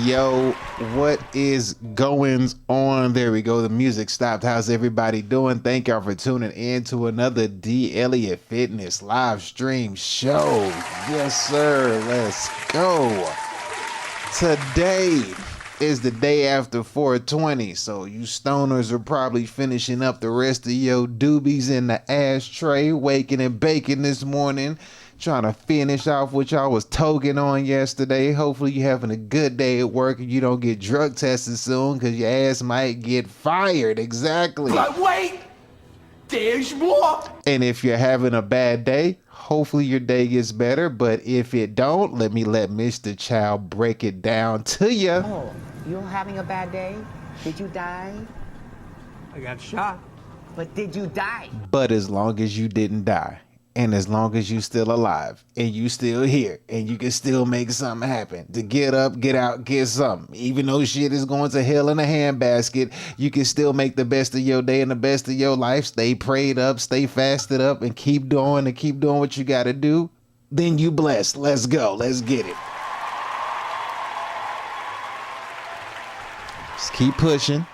Yo, what is going on? There we go. The music stopped. How's everybody doing? Thank y'all for tuning in to another D. Elliott Fitness live stream show. Yes, sir. Let's go. Today is the day after 420, so you stoners are probably finishing up the rest of your doobies in the ashtray, waking and baking this morning, trying to finish off what y'all was toking on yesterday. Hopefully you having a good day at work and you don't get drug tested soon because your ass might get fired. Exactly. But wait, there's more. And if you're having a bad day, hopefully your day gets better. But if it don't, let Mr. Child break it down to you. Oh, you're having a bad day? Did you die? I got shot. But did you die? But as long as you didn't die, and as long as you still alive, and you still here, and you can still make something happen, to get up, get out, get something. Even though shit is going to hell in a handbasket, you can still make the best of your day and the best of your life. Stay prayed up, stay fasted up, and keep doing what you got to do. Then you blessed. Let's go. Let's get it. Just keep pushing,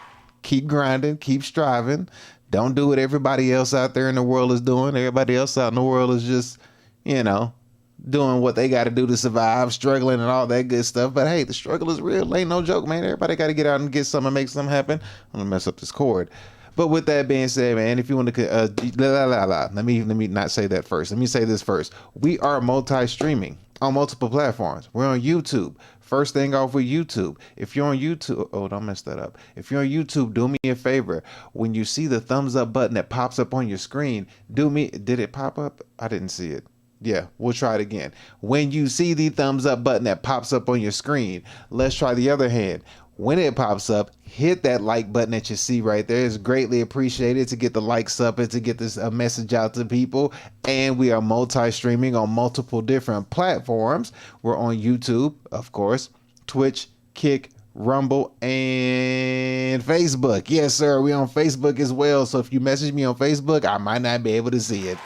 keep grinding, keep striving. Don't do what everybody else out there in the world is doing. Everybody else out in the world is just, doing what they got to do to survive, struggling and all that good stuff. But hey, the struggle is real. It ain't no joke, man. Everybody got to get out and get something, make something happen. I'm going to mess up this cord. But with that being said, man, if you want to, let me not say that first. Let me say this first. We are multi-streaming on multiple platforms. We're on YouTube. First thing off with YouTube. If you're on YouTube, don't mess that up. If you're on YouTube, do me a favor. When you see the thumbs up button that pops up on your screen, did it pop up? I didn't see it. Yeah, we'll try it again. When you see the thumbs up button that pops up on your screen, let's try the other hand. When it pops up, hit that like button that you see right there. It's greatly appreciated to get the likes up and to get this message out to people. And we are multi-streaming on multiple different platforms. We're on YouTube, of course, Twitch, Kick, Rumble, and Facebook. Yes, sir. We're on Facebook as well. So if you message me on Facebook, I might not be able to see it.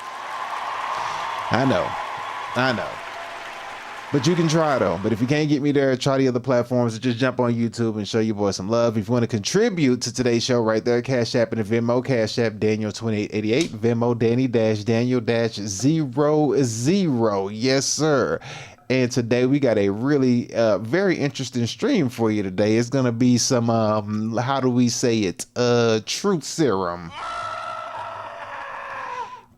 I know. But you can try though. But if you can't get me there, try the other platforms. Just jump on YouTube and show your boy some love. If you want to contribute to today's show right there, Cash App and Venmo. Cash App Daniel2888. Venmo Danny-Daniel-00. Yes, sir. And today we got a really very interesting stream for you today. It's gonna be some how do we say it? Truth serum.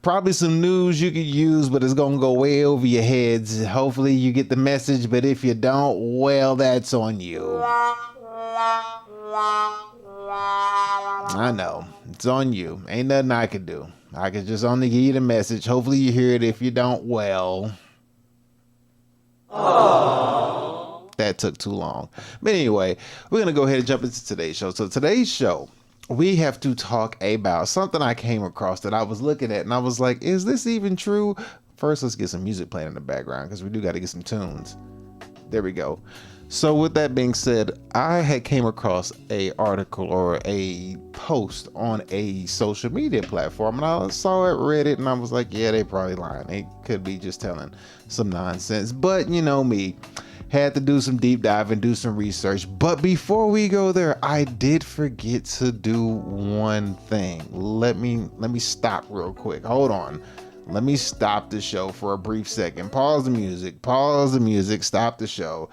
Probably some news you could use, but it's going to go way over your heads. Hopefully you get the message, but if you don't, well, that's on you. I know. It's on you. Ain't nothing I could do. I could just only give you the message. Hopefully you hear it. If you don't, well. Aww. That took too long. But anyway, we're going to go ahead and jump into today's show. So today's show, we have to talk about something I came across that I was looking at and I was like, is this even true? First, let's get some music playing in the background because we do got to get some tunes. There we go. So with that being said, I had came across a article or a post on a social media platform and I saw it, read it, and I was like, yeah, they probably lying. They could be just telling some nonsense. But you know me. Had to do some deep dive and do some research. But before we go there, I did forget to do one thing. Let me stop real quick. Hold on. Let me stop the show for a brief second. Pause the music. Stop the show.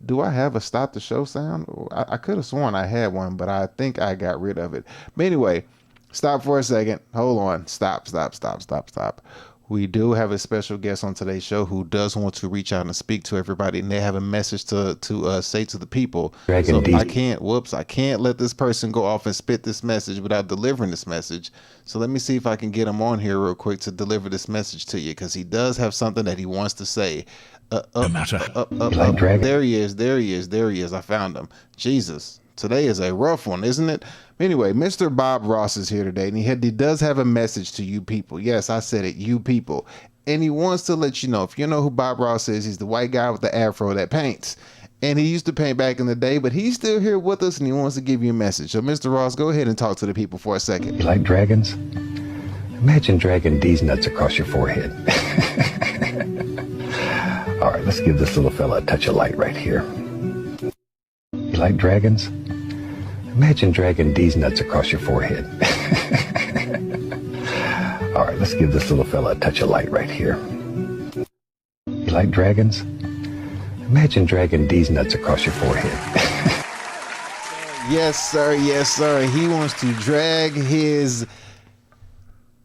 Do I have a stop the show sound? I could have sworn I had one, but I think I got rid of it. But anyway, stop for a second. Hold on. Stop. We do have a special guest on today's show who does want to reach out and speak to everybody, and they have a message to say to the people. So I can't let this person go off and spit this message without delivering this message. So let me see if I can get him on here real quick to deliver this message to you, because he does have something that he wants to say. There he is. I found him. Jesus. Today is a rough one, isn't it? Anyway, Mr. Bob Ross is here today, and he does have a message to you people. Yes, I said it, you people. And he wants to let you know, if you know who Bob Ross is, he's the white guy with the afro that paints. And he used to paint back in the day, but he's still here with us, and he wants to give you a message. So, Mr. Ross, go ahead and talk to the people for a second. You like dragons? Imagine dragging these nuts across your forehead. All right, let's give this little fella a touch of light right here. like dragons? Imagine dragging these nuts across your forehead. All right, let's give this little fella a touch of light right here. You like dragons? Imagine dragging these nuts across your forehead. Yes, sir. Yes, sir. He wants to drag his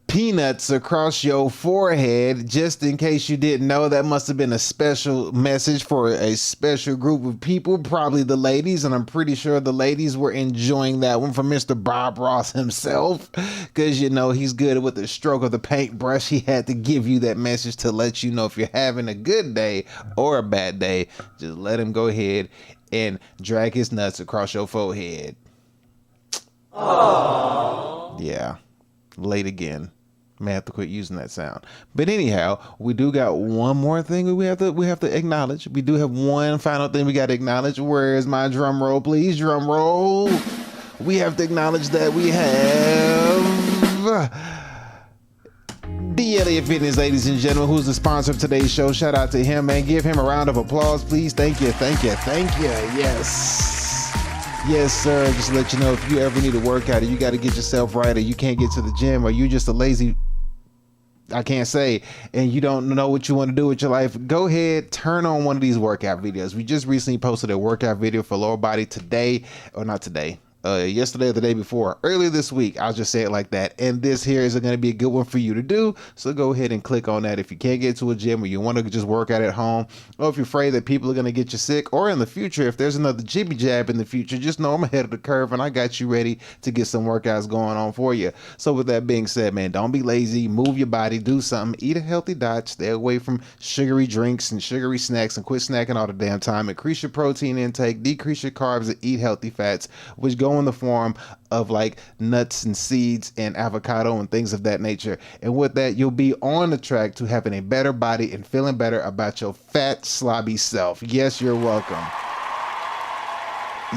peanuts across your forehead. Just in case you didn't know, that must have been a special message for a special group of people, probably the ladies, and I'm pretty sure the ladies were enjoying that one from Mr. Bob Ross himself, because you know he's good with the stroke of the paintbrush. He had to give you that message to let you know if you're having a good day or a bad day. Just let him go ahead and drag his nuts across your forehead. Aww. Yeah, late again. May have to quit using that sound. But anyhow, we do got one more thing we have to acknowledge. We do have one final thing we got to acknowledge. Where is my drum roll, please? Drum roll. We have to acknowledge that we have the Elliott Fitness, ladies and gentlemen, who's the sponsor of today's show. Shout out to him, man. Give him a round of applause, please. Thank you, thank you, thank you. Yes. Yes, sir. Just to let you know, if you ever need a workout or you got to get yourself right, or you can't get to the gym, or you're just a lazy, I can't say, and you don't know what you want to do with your life, go ahead, turn on one of these workout videos. We just recently posted a workout video for lower body today, or not today, yesterday or the day before, earlier this week. I'll just say it like that. And this here is going to be a good one for you to do. So go ahead and click on that if you can't get to a gym, or you want to just work out at home, or if you're afraid that people are going to get you sick, or in the future, if there's another jibby jab in the future, just know I'm ahead of the curve and I got you ready to get some workouts going on for you. So with that being said, man, don't be lazy, move your body, do something, eat a healthy diet, stay away from sugary drinks and sugary snacks, and quit snacking all the damn time. Increase your protein intake, decrease your carbs, and eat healthy fats, which go in the form of like nuts and seeds and avocado and things of that nature. And with that, you'll be on the track to having a better body and feeling better about your fat, slobby self. Yes, you're welcome.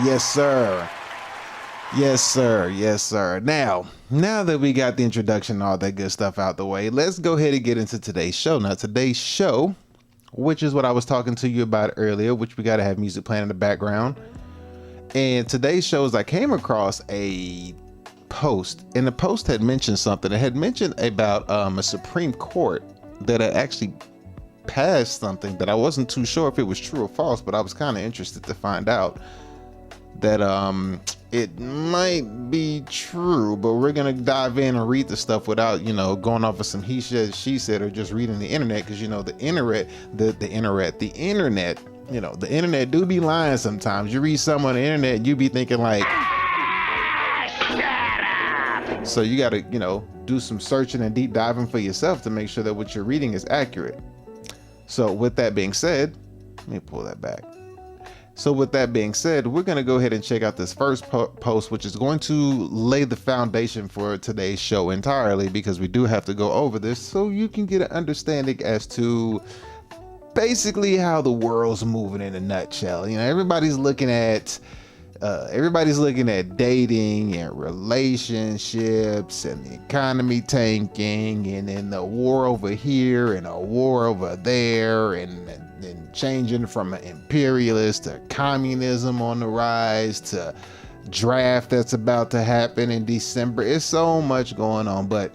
Yes, sir. Yes, sir. Yes, sir. Now that we got the introduction and all that good stuff out the way, let's go ahead and get into today's show. Now, today's show, which is what I was talking to you about earlier, which we got to have music playing in the background. And today's show is I came across a post, and the post had mentioned something. It had mentioned about a Supreme Court that had actually passed something that I wasn't too sure if it was true or false, but I was kind of interested to find out that it might be true. But we're gonna dive in and read the stuff without, you know, going off of some he said, she said, or just reading the internet, because you know the internet, you know, the internet do be lying sometimes. You read something on the internet and you be thinking like, shut up. So you got to, you know, do some searching and deep diving for yourself to make sure that what you're reading is accurate. So with that being said, let me pull that back. So with that being said, we're going to go ahead and check out this first post, which is going to lay the foundation for today's show entirely, because we do have to go over this so you can get an understanding as to basically how the world's moving in a nutshell. You know, everybody's looking at dating and relationships and the economy tanking, and then the war over here and a war over there, and changing from an imperialist to communism on the rise to draft that's about to happen in December. It's so much going on, but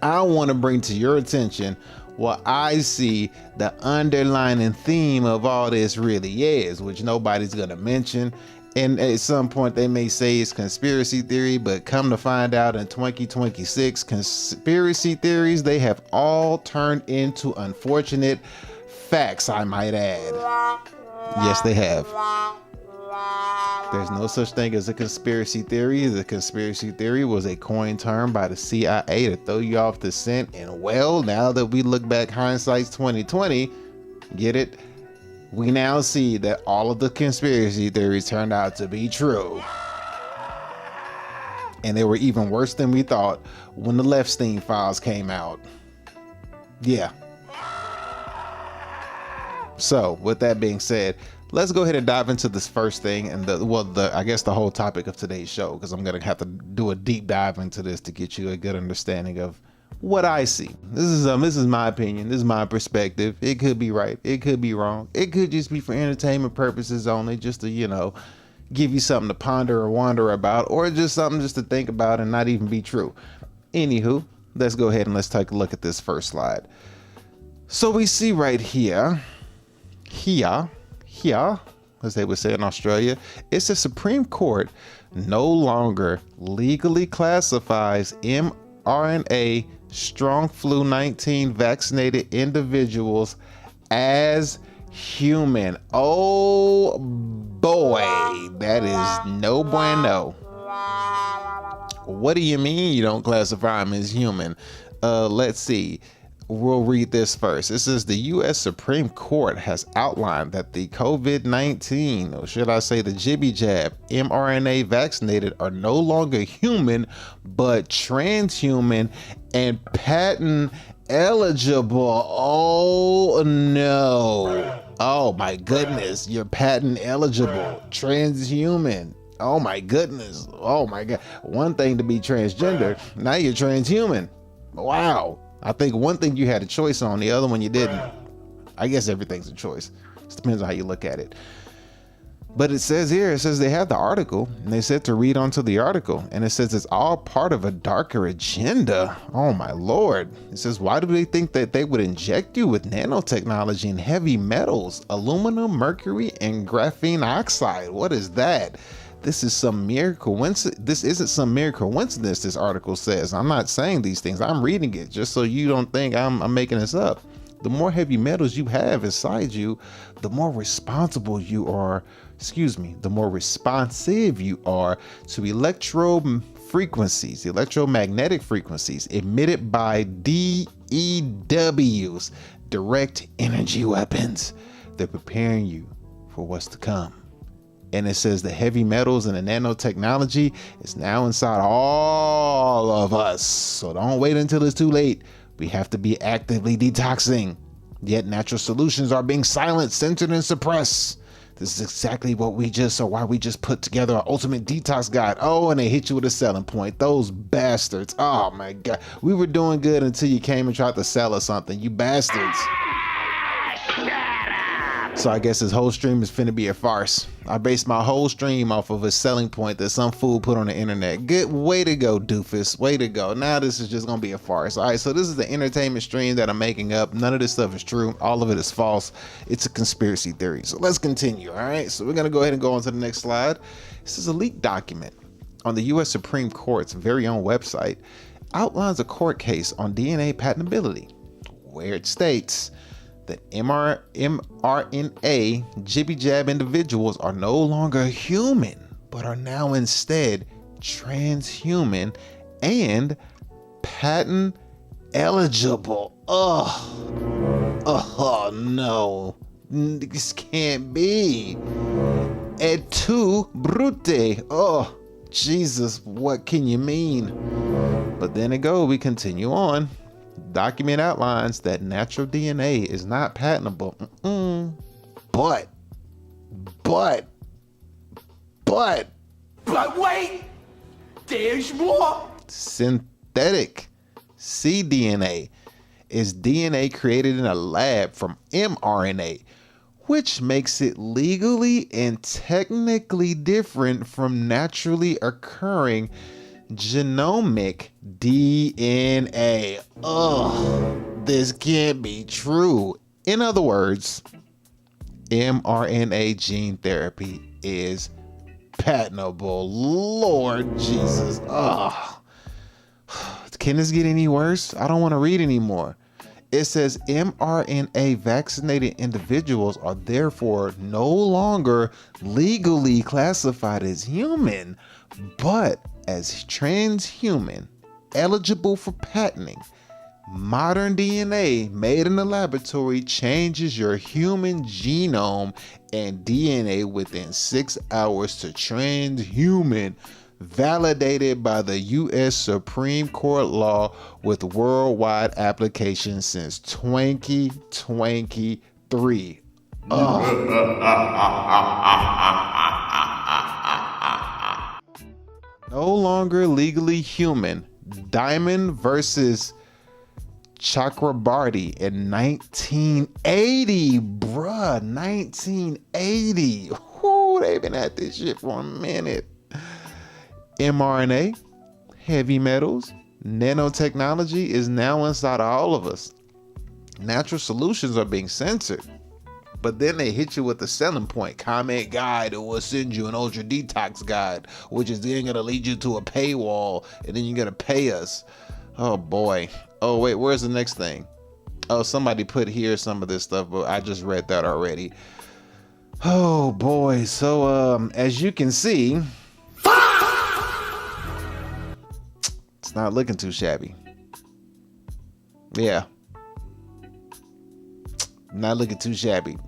I want to bring to your attention what I see the underlying theme of all this really is, which nobody's going to mention. And at some point they may say it's conspiracy theory, but come to find out in 2026, conspiracy theories, they have all turned into unfortunate facts, I might add. Yes, they have. There's no such thing as a conspiracy theory. The conspiracy theory was a coined term by the CIA to throw you off the scent. And well, now that we look back, hindsight's 2020, get it? We now see that all of the conspiracy theories turned out to be true. And they were even worse than we thought when the LIVESTREAM files came out. Yeah. So with that being said, let's go ahead and dive into this first thing, and I guess the whole topic of today's show, because I'm going to have to do a deep dive into this to get you a good understanding of what I see. This is my opinion. This is my perspective. It could be right. It could be wrong. It could just be for entertainment purposes only, just to, you know, give you something to ponder or wonder about, or just something just to think about and not even be true. Anywho, let's go ahead and let's take a look at this first slide. So we see right here, as they would say in Australia, it's the Supreme Court no longer legally classifies mRNA strong flu 19 vaccinated individuals as human. Oh boy, that is no bueno. What do you mean you don't classify them as human? Let's see. We'll read this first. It says the U.S. Supreme Court has outlined that the COVID-19, or should I say the jibby jab, mRNA vaccinated are no longer human, but transhuman and patent eligible. Oh no. Oh my goodness. You're patent eligible. Transhuman. Oh my goodness. Oh my God. One thing to be transgender, now you're transhuman. Wow. I think one thing you had a choice on, the other one you didn't. I guess everything's a choice. It depends on how you look at it. But it says here, it says they have the article, and they said to read onto the article, and it says it's all part of a darker agenda. Oh my Lord. It says, why do they think that they would inject you with nanotechnology and heavy metals, aluminum, mercury, and graphene oxide? What is that? This is some mere coincidence. This isn't some mere coincidence, this article says. I'm not saying these things. I'm reading it just so you don't think I'm making this up. The more heavy metals you have inside you, the more responsible you are, the more responsive you are to electromagnetic frequencies emitted by DEWs, direct energy weapons. They're preparing you for what's to come. And it says the heavy metals and the nanotechnology is now inside all of us. So don't wait until it's too late. We have to be actively detoxing. Yet natural solutions are being silenced, censored, and suppressed. This is exactly why we just put together our ultimate detox guide. Oh, and they hit you with a selling point. Those bastards. Oh my God. We were doing good until you came and tried to sell us something. You bastards. So I guess this whole stream is finna be a farce. I based my whole stream off of a selling point that some fool put on the internet. Good way to go, doofus. Way to go. Now this is just gonna be a farce. All right, so this is the entertainment stream that I'm making up. None of this stuff is true. All of it is false. It's a conspiracy theory. So let's continue. All right, so we're gonna go ahead and go on to the next slide. This is a leaked document on the U.S. Supreme Court's very own website. Outlines a court case on DNA patentability, where it states that mRNA jibby jab individuals are no longer human, but are now instead transhuman and patent eligible. Oh no, this can't be. Et tu, brute. Oh, Jesus, what can you mean? But then we continue on. Document outlines that natural DNA is not patentable. But wait, there's more. Synthetic cDNA is DNA created in a lab from mRNA, which makes it legally and technically different from naturally occurring genomic DNA. Ugh, this can't be true. In other words, mRNA gene therapy is patentable. Lord Jesus. Ugh. Can this get any worse? I don't want to read anymore. It says mRNA vaccinated individuals are therefore no longer legally classified as human, but as transhuman, eligible for patenting. Modern DNA made in the laboratory changes your human genome and DNA within 6 hours to transhuman, validated by the U.S. Supreme Court law with worldwide application since 2023. No longer legally human. Diamond versus Chakrabarty in 1980, bruh, 1980. Whoo, they been at this shit for a minute. mRNA, heavy metals, nanotechnology is now inside of all of us. Natural solutions are being censored. But then they hit you with the selling point. Comment guide, or we'll send you an ultra detox guide, which is then going to lead you to a paywall, and then you're going to pay us. Oh boy. Oh wait, where's the next thing? Oh, somebody put here some of this stuff, but I just read that already. Oh boy. So as you can see, it's not looking too shabby. Yeah. Not looking too shabby.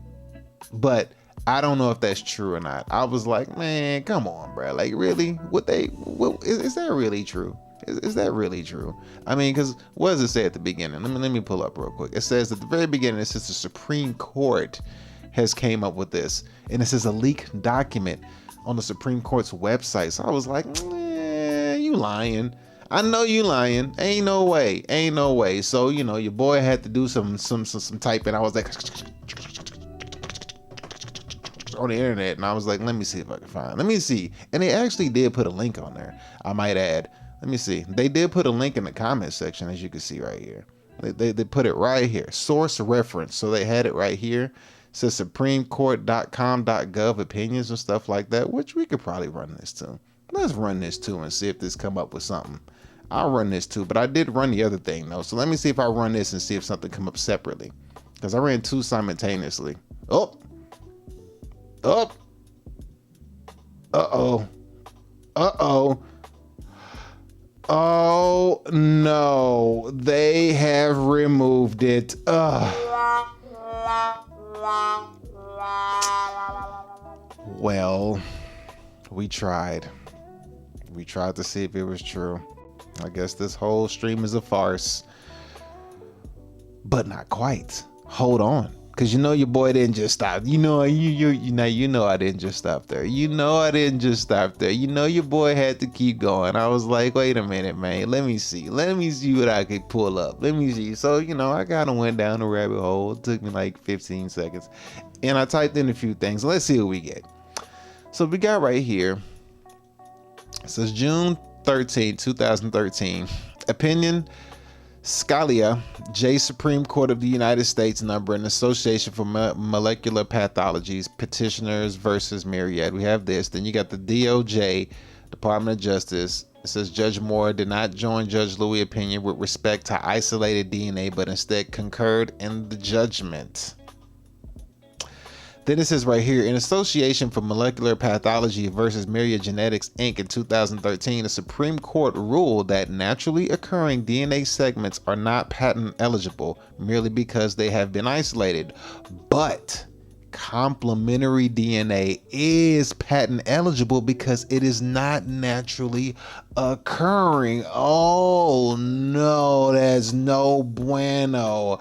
But I don't know if that's true or not. I was like, man, come on, bro. Like, really? Is that really true? Is that really true? I mean, because what does it say at the beginning? Let me pull up real quick. It says at the very beginning, it says the Supreme Court has came up with this. And it says a leaked document on the Supreme Court's website. So I was like, you lying. I know you lying. Ain't no way. Ain't no way. So, you know, your boy had to do some typing. I was like, on the internet, and I was like, let me see if I can find. Let me see. And they actually did put a link on there, I might add. Let me see. They did put a link in the comment section, as you can see right here. They put it right here. Source reference. So they had it right here. It says supremecourt.com.gov opinions and stuff like that, which we could probably run this too. Let's run this too and see if this come up with something. I'll run this too, but I did run the other thing though. So let me see if I run this and see if something come up separately, because I ran two simultaneously. Oh. Uh-oh. Oh no, they have removed it. Well, we tried. We tried to see if it was true. I guess this whole stream is a farce, but not quite. Hold on. Cause you know your boy didn't just stop. You know I didn't just stop there. You know I didn't just stop there. You know your boy had to keep going. I was like, wait a minute, man. Let me see what I could pull up. Let me see. So I kind of went down the rabbit hole. It took me like 15 seconds, and I typed in a few things. Let's see what we get. So we got right here. It says June 13, 2013. Opinion. Scalia, J. Supreme Court of the United States number and Association for Molecular Pathologies, Petitioners versus Myriad. We have this. Then you got the DOJ, Department of Justice. It says Judge Moore did not join Judge Louis' opinion with respect to isolated DNA, but instead concurred in the judgment. Then it says right here, in Association for Molecular Pathology versus Myriad Genetics, Inc. in 2013, the Supreme Court ruled that naturally occurring DNA segments are not patent eligible merely because they have been isolated. But complementary DNA is patent eligible because it is not naturally occurring. Oh no, that's no bueno.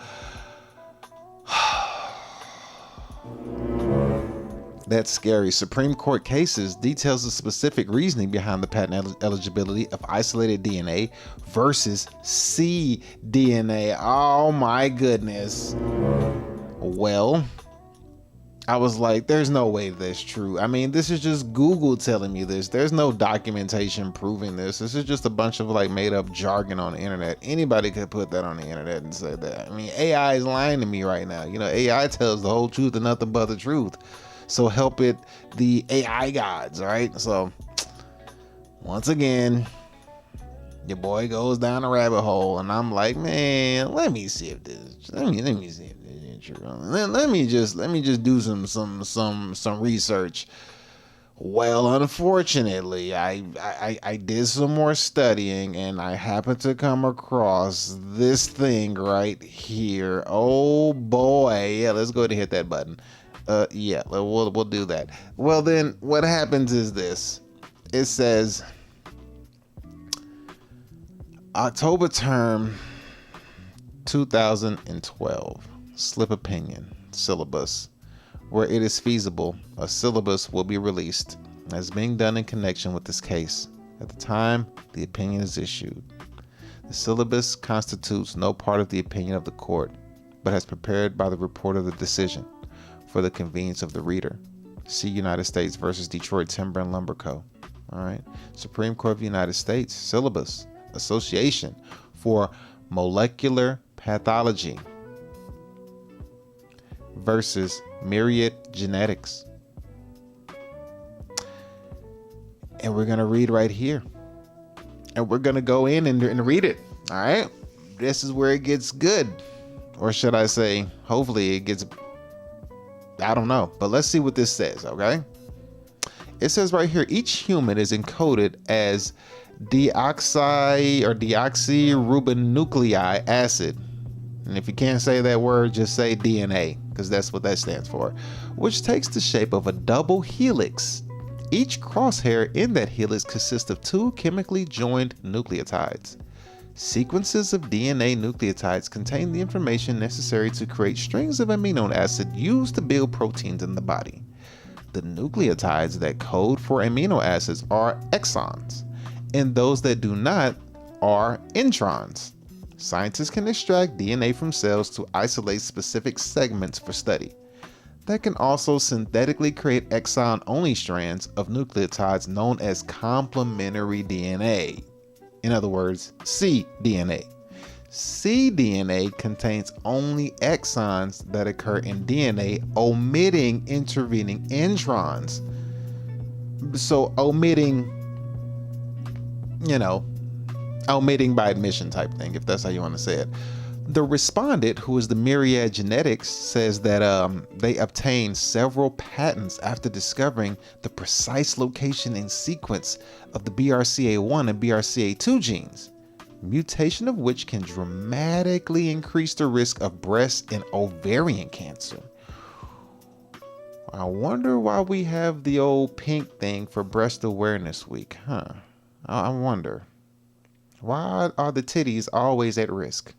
That's scary. Supreme Court cases details the specific reasoning behind the patent eligibility of isolated DNA versus cDNA. Oh my goodness. Well, I was like, there's no way that's true. I mean, this is just Google telling me this. There's no documentation proving this. This is just a bunch of like made up jargon on the internet. Anybody could put that on the internet and say that. I mean, AI is lying to me right now. AI tells the whole truth and nothing but the truth. So help it the AI gods, right? So once again, your boy goes down a rabbit hole, and I'm like, man, let me see if this is true. Let me just do some research. Well, unfortunately, I did some more studying, and I happened to come across this thing right here. Oh boy, yeah, let's go ahead and hit that button. Yeah, we'll do that. Well, then what happens is this. It says October term 2012 slip opinion syllabus. Where it is feasible, a syllabus will be released as being done in connection with this case. At the time the opinion is issued, the syllabus constitutes no part of the opinion of the court, but has prepared by the report of the decision for the convenience of the reader. See United States versus Detroit Timber and Lumber Co. All right. Supreme Court of the United States, syllabus, Association for Molecular Pathology versus Myriad Genetics. And we're going to read right here. And we're going to go in and read it. All right. This is where it gets good. Or should I say, hopefully it gets, I don't know. But let's see what this says, okay? It says right here, each human is encoded as deoxyribonucleic acid. And if you can't say that word, just say DNA, because that's what that stands for, which takes the shape of a double helix. Each crosshair in that helix consists of two chemically joined nucleotides. Sequences of DNA nucleotides contain the information necessary to create strings of amino acid used to build proteins in the body. The nucleotides that code for amino acids are exons, and those that do not are introns. Scientists can extract DNA from cells to isolate specific segments for study. That can also synthetically create exon-only strands of nucleotides known as complementary DNA. In other words, cDNA. cDNA contains only exons that occur in DNA, omitting intervening introns. So omitting by admission type thing, if that's how you want to say it. The respondent, who is the Myriad Genetics, says that they obtained several patents after discovering the precise location and sequence of the BRCA1 and BRCA2 genes, mutation of which can dramatically increase the risk of breast and ovarian cancer. I wonder why we have the old pink thing for Breast Awareness Week, huh? I wonder. Why are the titties always at risk?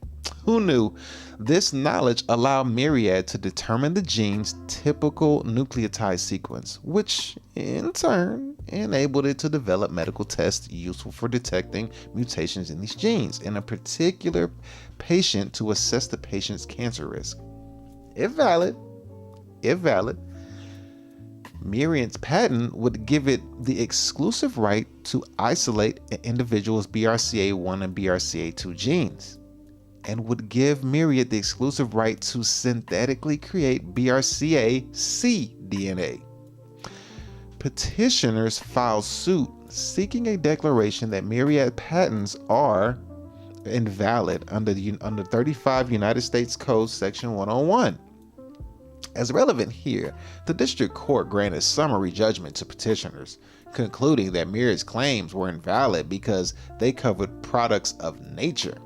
Who knew? This knowledge allowed Myriad to determine the gene's typical nucleotide sequence, which in turn enabled it to develop medical tests useful for detecting mutations in these genes in a particular patient to assess the patient's cancer risk. If valid, Myriad's patent would give it the exclusive right to isolate an individual's BRCA1 and BRCA2 genes, and would give Myriad the exclusive right to synthetically create BRCA-C DNA. Petitioners filed suit seeking a declaration that Myriad patents are invalid under 35 United States Code Section 101. As relevant here, the district court granted summary judgment to petitioners, concluding that Myriad's claims were invalid because they covered products of nature.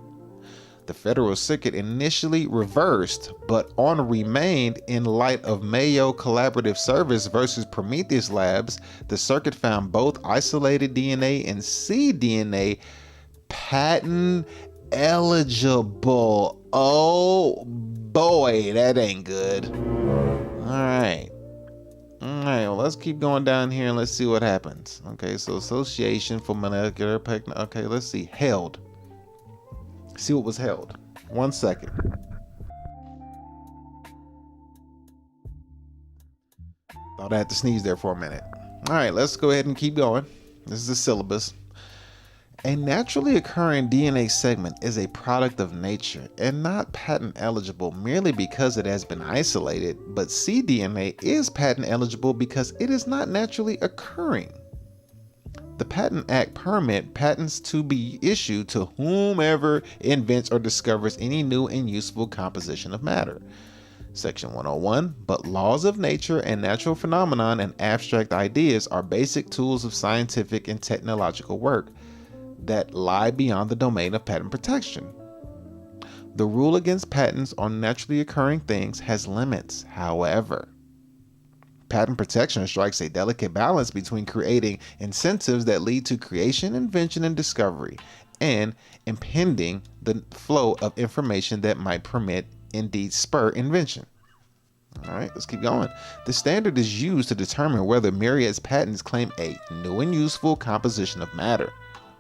The Federal Circuit initially reversed, but on remand in light of Mayo Collaborative Service versus Prometheus Labs, the circuit found both isolated DNA and cDNA patent eligible. Oh boy, that ain't good. All right, well, let's keep going down here and let's see what happens. Okay, so Association for Molecular Pathology. Okay, let's see. Held. See what was held. 1 second. Thought I had to sneeze there for a minute. All right, let's go ahead and keep going. This is the syllabus. A naturally occurring DNA segment is a product of nature and not patent eligible merely because it has been isolated, but cDNA is patent eligible because it is not naturally occurring. The Patent Act permits patents to be issued to whomever invents or discovers any new and useful composition of matter. Section 101, but laws of nature and natural phenomenon and abstract ideas are basic tools of scientific and technological work that lie beyond the domain of patent protection. The rule against patents on naturally occurring things has limits, however. Patent protection strikes a delicate balance between creating incentives that lead to creation, invention, and discovery, and impeding the flow of information that might permit, indeed spur, invention. All right, let's keep going. The standard is used to determine whether Myriad's patents claim a new and useful composition of matter,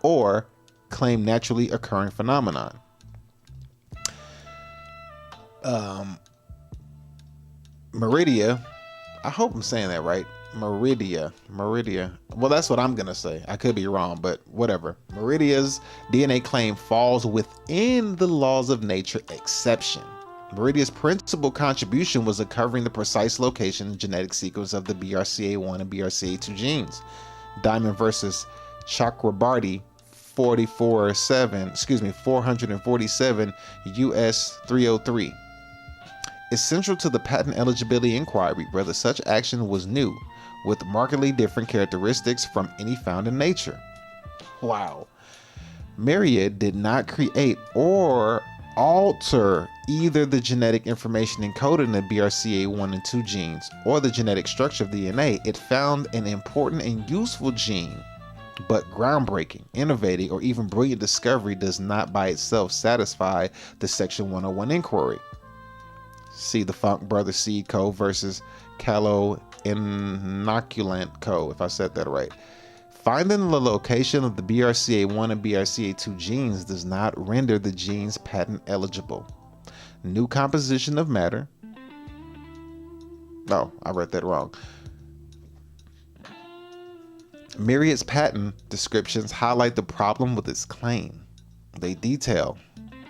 or claim naturally occurring phenomenon. Meridia, I hope I'm saying that right. Meridia. Well, that's what I'm gonna say. I could be wrong, but whatever. Meridia's DNA claim falls within the laws of nature exception. Meridia's principal contribution was uncovering the precise location and genetic sequence of the BRCA1 and BRCA2 genes. Diamond versus Chakrabarty 447 US 303. Essential to the patent eligibility inquiry whether such action was new, with markedly different characteristics from any found in nature. Wow. Myriad did not create or alter either the genetic information encoded in the BRCA1 and 2 genes or the genetic structure of DNA. It found an important and useful gene, but groundbreaking, innovative, or even brilliant discovery does not by itself satisfy the Section 101 inquiry. See the Funk Brothers Seed Co. versus Callow Inoculant Co., if I said that right. Finding the location of the BRCA1 and BRCA2 genes does not render the genes patent eligible. New composition of matter. Oh, I read that wrong. Myriad's patent descriptions highlight the problem with its claim. They detail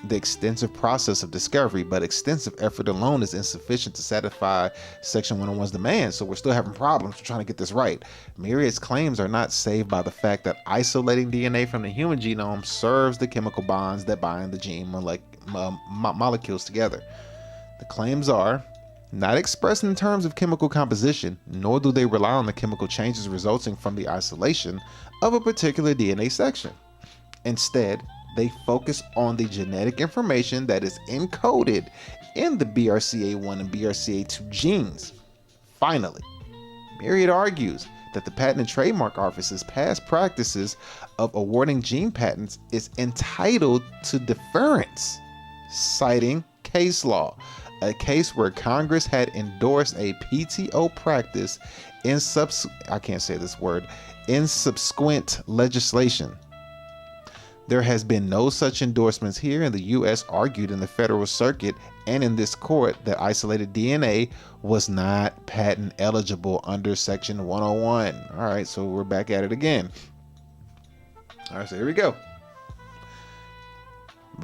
the extensive process of discovery, but extensive effort alone is insufficient to satisfy Section 101's demands, so we're still having problems. We're trying to get this right. Myriad's claims are not saved by the fact that isolating DNA from the human genome serves the chemical bonds that bind the gene molecules together. The claims are not expressed in terms of chemical composition, nor do they rely on the chemical changes resulting from the isolation of a particular DNA section. Instead, they focus on the genetic information that is encoded in the BRCA1 and BRCA2 genes. Finally, Myriad argues that the Patent and Trademark Office's past practices of awarding gene patents is entitled to deference, citing case law, a case where Congress had endorsed a PTO practice in subsequent legislation. There has been no such endorsements here, and the U.S. argued in the Federal Circuit and in this court that isolated DNA was not patent eligible under Section 101. All right, so we're back at it again. All right, so here we go.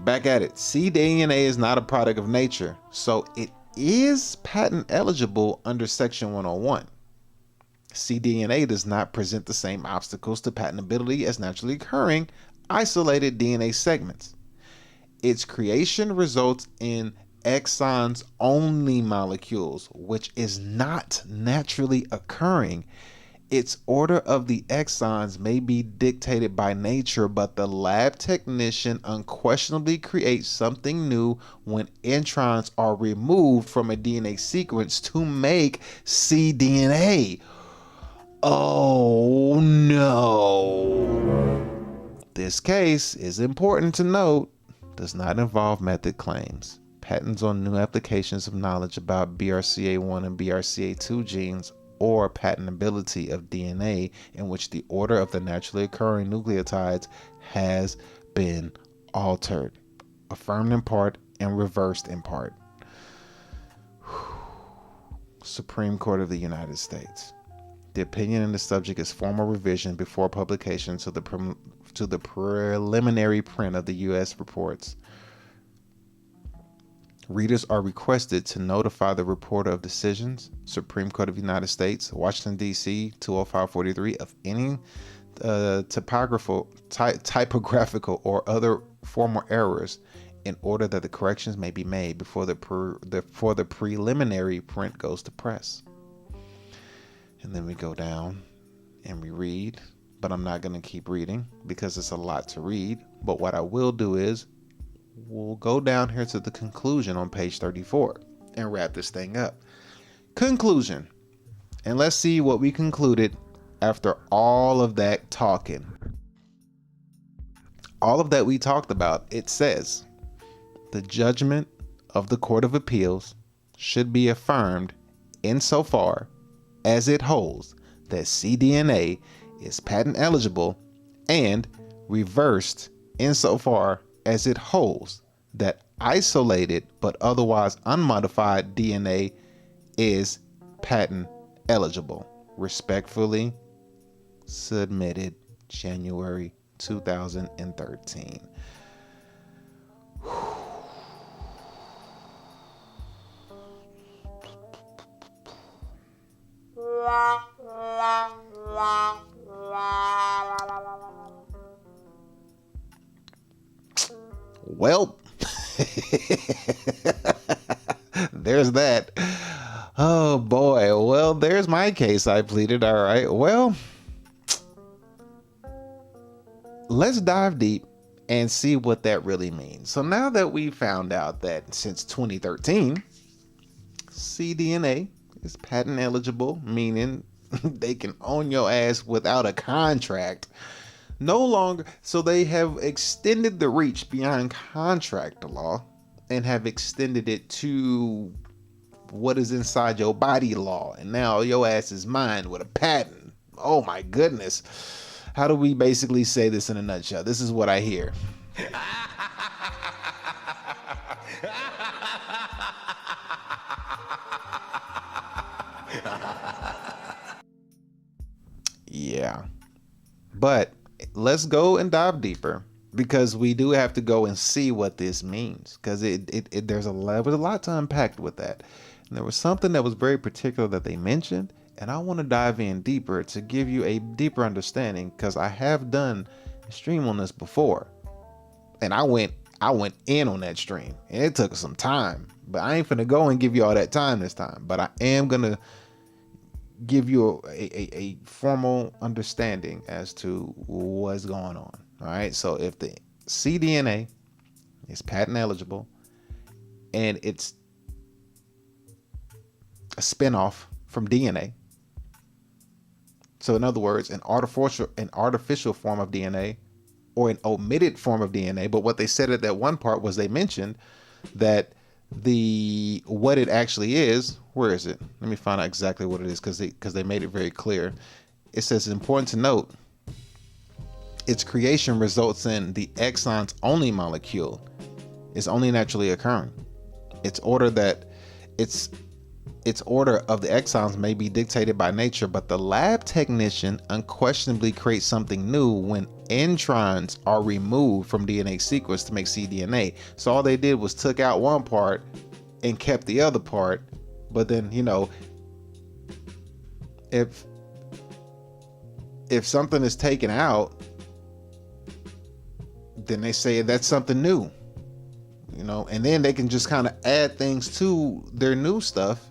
Back at it. cDNA is not a product of nature, so it is patent eligible under Section 101. cDNA does not present the same obstacles to patentability as naturally occurring isolated DNA segments. Its creation results in exons only molecules, which is not naturally occurring. Its order of the exons may be dictated by nature, but the lab technician unquestionably creates something new when introns are removed from a DNA sequence to make cDNA. Oh no. This case, is important to note, does not involve method claims. Patents on new applications of knowledge about BRCA1 and BRCA2 genes or patentability of DNA in which the order of the naturally occurring nucleotides has been altered, affirmed in part and reversed in part. Supreme Court of the United States. The opinion in the subject is formal revision before publication to the preliminary print of the U.S. reports. Readers are requested to notify the reporter of decisions, Supreme Court of the United States, Washington, D.C., 20543, of any typographical or other formal errors in order that the corrections may be made before the preliminary print goes to press. And then we go down and we read, but I'm not going to keep reading because it's a lot to read. But what I will do is we'll go down here to the conclusion on page 34 and wrap this thing up. Conclusion. And let's see what we concluded after all of that talking. All of that we talked about, it says, the judgment of the Court of Appeals should be affirmed insofar as it holds that cDNA is patent eligible, and reversed insofar as it holds that isolated but otherwise unmodified DNA is patent eligible. Respectfully submitted January 2013. Well, there's that. Oh boy. Well, there's my case I pleaded. All right. Well, let's dive deep and see what that really means. So now that we found out that since 2013, cDNA is patent eligible, meaning they can own your ass without a contract. No longer, so they have extended the reach beyond contract law and have extended it to what is inside your body law. And now your ass is mine with a patent. Oh my goodness. How do we basically say this in a nutshell? This is what I hear. Yeah. But let's go and dive deeper, because we do have to go and see what this means, because there's a lot to unpack with that. And there was something that was very particular that they mentioned, and I want to dive in deeper to give you a deeper understanding, because I have done a stream on this before, and I went in on that stream, and it took some time, but I ain't finna go and give you all that time this time. But I am gonna give you a formal understanding as to what's going on. All right. So if the cDNA is patent eligible and it's a spinoff from DNA, so in other words, an artificial form of DNA or an omitted form of DNA, but what they said at that one part was they mentioned that what it actually is. Where is it? Let me find out exactly what it is, because they made it very clear. It says it's important to note its creation results in the exons only molecule is only naturally occurring. Its order of the exons may be dictated by nature, but the lab technician unquestionably creates something new when introns are removed from DNA sequence to make cDNA. So all they did was took out one part and kept the other part. But then, if something is taken out, then they say that's something new, and then they can just kind of add things to their new stuff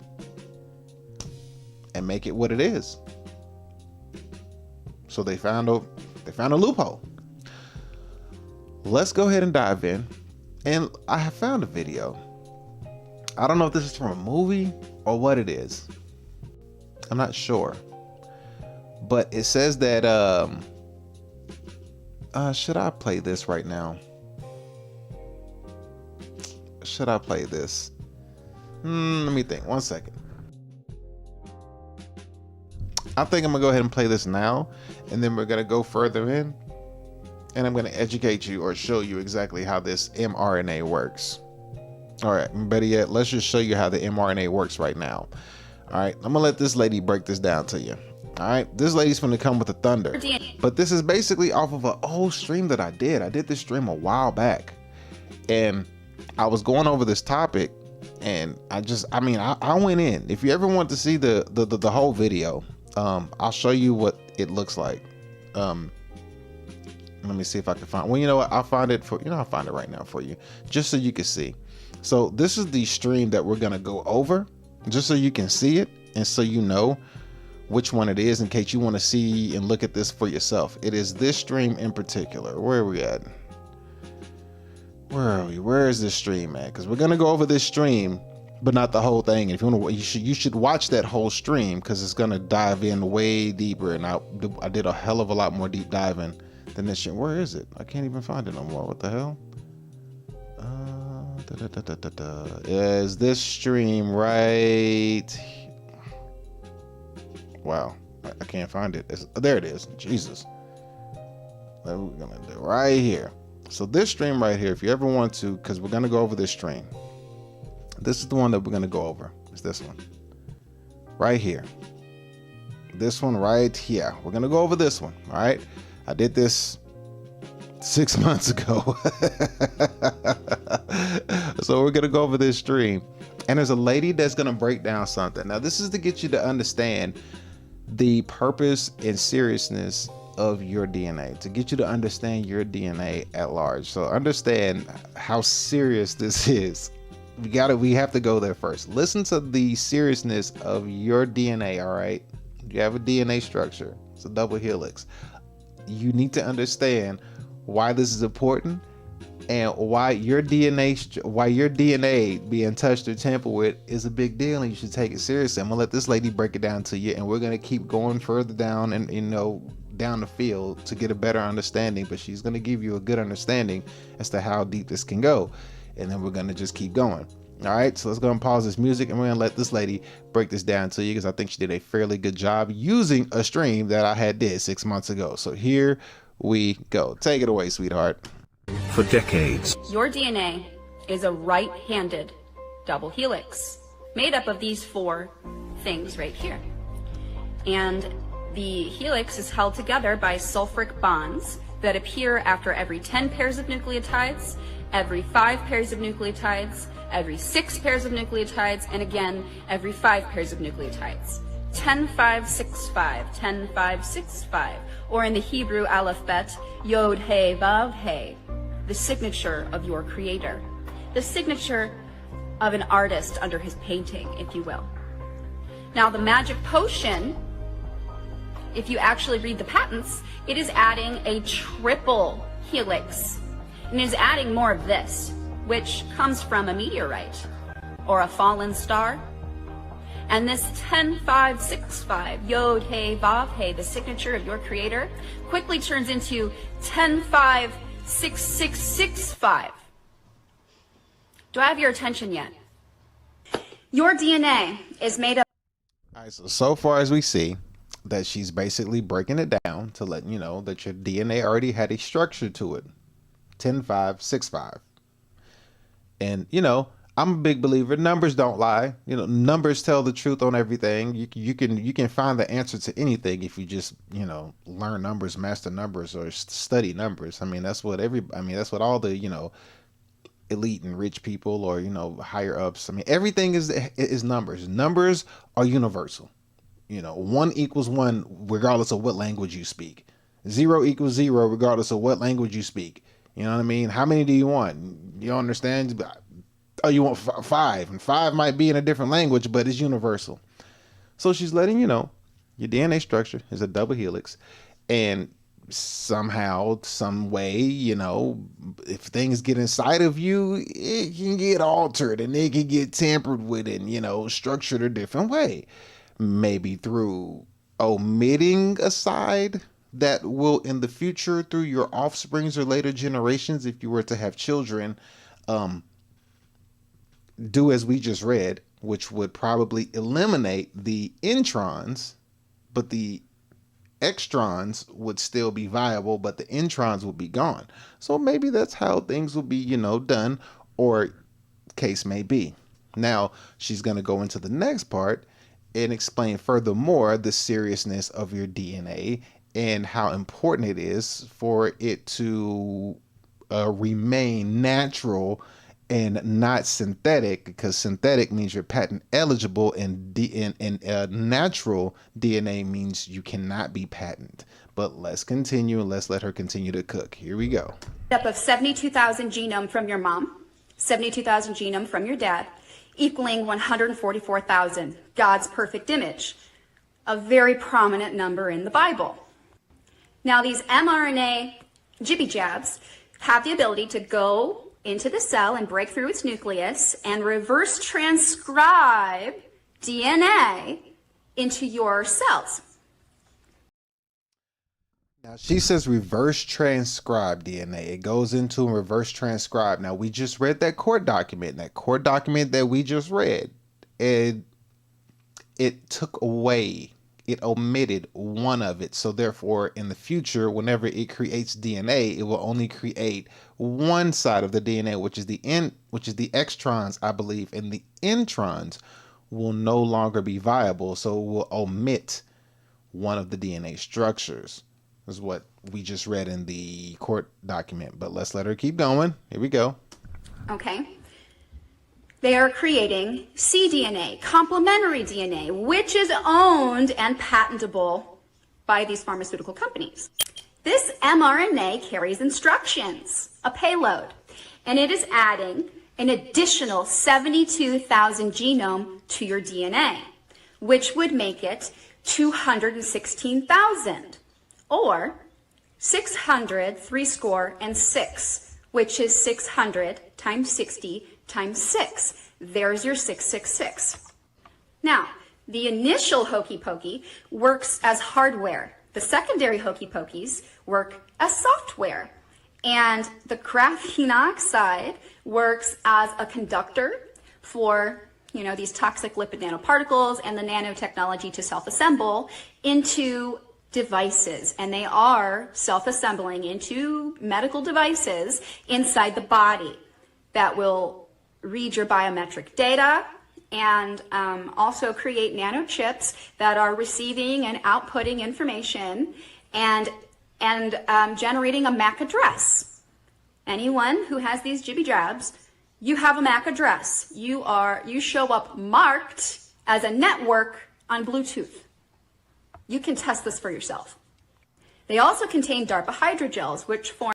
and make it what it is. So they found a loophole. Let's go ahead and dive in. And I have found a video. I don't know if this is from a movie or what it is. I'm not sure. But it says that should I play this right now? Should I play this? Let me think. 1 second. I think I'm gonna go ahead and play this now, and then we're gonna go further in, and I'm gonna educate you or show you exactly how this mRNA works. All right, better yet, let's just show you how the mRNA works right now. All right, I'm gonna let this lady break this down to you. All right, this lady's gonna come with the thunder, but this is basically off of an old stream that I did. I did this stream a while back, and I was going over this topic, and I went in. If you ever want to see the whole video, I'll show you what it looks like. Let me see if I can find. Well, you know what? I'll find it right now for you, just so you can see. So this is the stream that we're gonna go over, just so you can see it, and so you know which one it is, in case you want to see and look at this for yourself. It is this stream in particular. Where are we at? Where are we? Where is this stream at? Because we're gonna go over this stream, but not the whole thing. If you want to, you should watch that whole stream, because it's gonna dive in way deeper. And I did a hell of a lot more deep diving than this shit. Where is it? I can't even find it no more. What the hell? Is this stream right? Wow, I can't find it. There it is. Jesus. What we're gonna do right here. So this stream right here, if you ever want to, because we're gonna go over this stream. This is the one that we're gonna go over. It's this one right here. This one right here. We're going to go over this one. All right. I did this 6 months ago. So we're going to go over this stream. And there's a lady that's going to break down something. Now, this is to get you to understand the purpose and seriousness of your DNA, to get you to understand your DNA at large. So understand how serious this is. We have to go there first. Listen to the seriousness of your DNA. All right. You have a DNA structure. It's a double helix. You need to understand why this is important and why your DNA being touched or tampered with is a big deal, and you should take it seriously. I'm gonna let this lady break it down to you, and we're gonna keep going further down and down the field to get a better understanding. But she's gonna give you a good understanding as to how deep this can go, and then we're gonna just keep going. All right, so let's go and pause this music, and we're gonna let this lady break this down to you, because I think she did a fairly good job using a stream that I did 6 months ago. So here we go. Take it away, sweetheart. For decades, your DNA is a right-handed double helix made up of these 4 things right here. And the helix is held together by sulfuric bonds that appear after every 10 pairs of nucleotides, every 5 pairs of nucleotides, every 6 pairs of nucleotides, and again, every 5 pairs of nucleotides. 10-5-6-5, 10-5-6-5, or in the Hebrew alphabet, Yod He Vav He, the signature of your creator, the signature of an artist under his painting, if you will. Now, the magic potion, if you actually read the patents, it is adding a triple helix, and it is adding more of this, which comes from a meteorite or a fallen star. And this 10-5-6-5, Yod He Vav He, the signature of your creator, quickly turns into 10-5-6-6-6-5. Do I have your attention yet? Your DNA is made up. All right, so far as we see that she's basically breaking it down to let you know that your DNA already had a structure to it. 10-5-6-5. And I'm a big believer. Numbers don't lie. Numbers tell the truth on everything. You can find the answer to anything if you just learn numbers, master numbers, or study numbers. I mean, that's what all the elite and rich people, or higher ups. I mean, everything is numbers. Numbers are universal. 1 equals 1 regardless of what language you speak. 0 equals 0 regardless of what language you speak. You know what I mean? How many do you want? You understand? Oh, you want 5, and 5 might be in a different language, but it's universal. So she's letting you know your DNA structure is a double helix, and somehow, some way, if things get inside of you, it can get altered and it can get tampered with and, structured a different way. Maybe through omitting a side that will, in the future, through your offsprings or later generations, if you were to have children, do as we just read, which would probably eliminate the introns, but the extrons would still be viable, but the introns would be gone. So maybe that's how things will be, done, or case may be. Now, she's going to go into the next part and explain furthermore the seriousness of your DNA and how important it is for it to remain natural and not synthetic, because synthetic means you're patent eligible, and natural DNA means you cannot be patent. But let's continue, and let's let her continue to cook. Here we go. Up of 72,000 genome from your mom, 72,000 genome from your dad, equaling 144,000, God's perfect image, a very prominent number in the Bible. Now, these mRNA jibby jabs have the ability to go into the cell and break through its nucleus and reverse transcribe DNA into your cells. Now, she says reverse transcribe DNA. It goes into and reverse transcribe. Now, we just read that court document. That court document that we just read, it took away, it omitted one of it. So therefore, in the future, whenever it creates DNA, it will only create one side of the DNA, which is the extrons, I believe, and the introns will no longer be viable. So it will omit one of the DNA structures. Is what we just read in the court document. But let's let her keep going. Here we go. Okay. They are creating cDNA, complementary DNA, which is owned and patentable by these pharmaceutical companies. This mRNA carries instructions, a payload, and it is adding an additional 72,000 genome to your DNA, which would make it 216,000, or 600 threescore-and-six, which is 600 times 60 times 6. There's your 666. Now, the initial hokey pokey works as hardware. The secondary hokey pokeys work as software. And the graphene oxide works as a conductor for, these toxic lipid nanoparticles and the nanotechnology to self-assemble into devices. And they are self-assembling into medical devices inside the body that will read your biometric data and also create nanochips that are receiving and outputting information and generating a MAC address. Anyone who has these jibby jabs, you have a MAC address. You show up marked as a network on Bluetooth. You can test this for yourself. They also contain DARPA hydrogels, which form.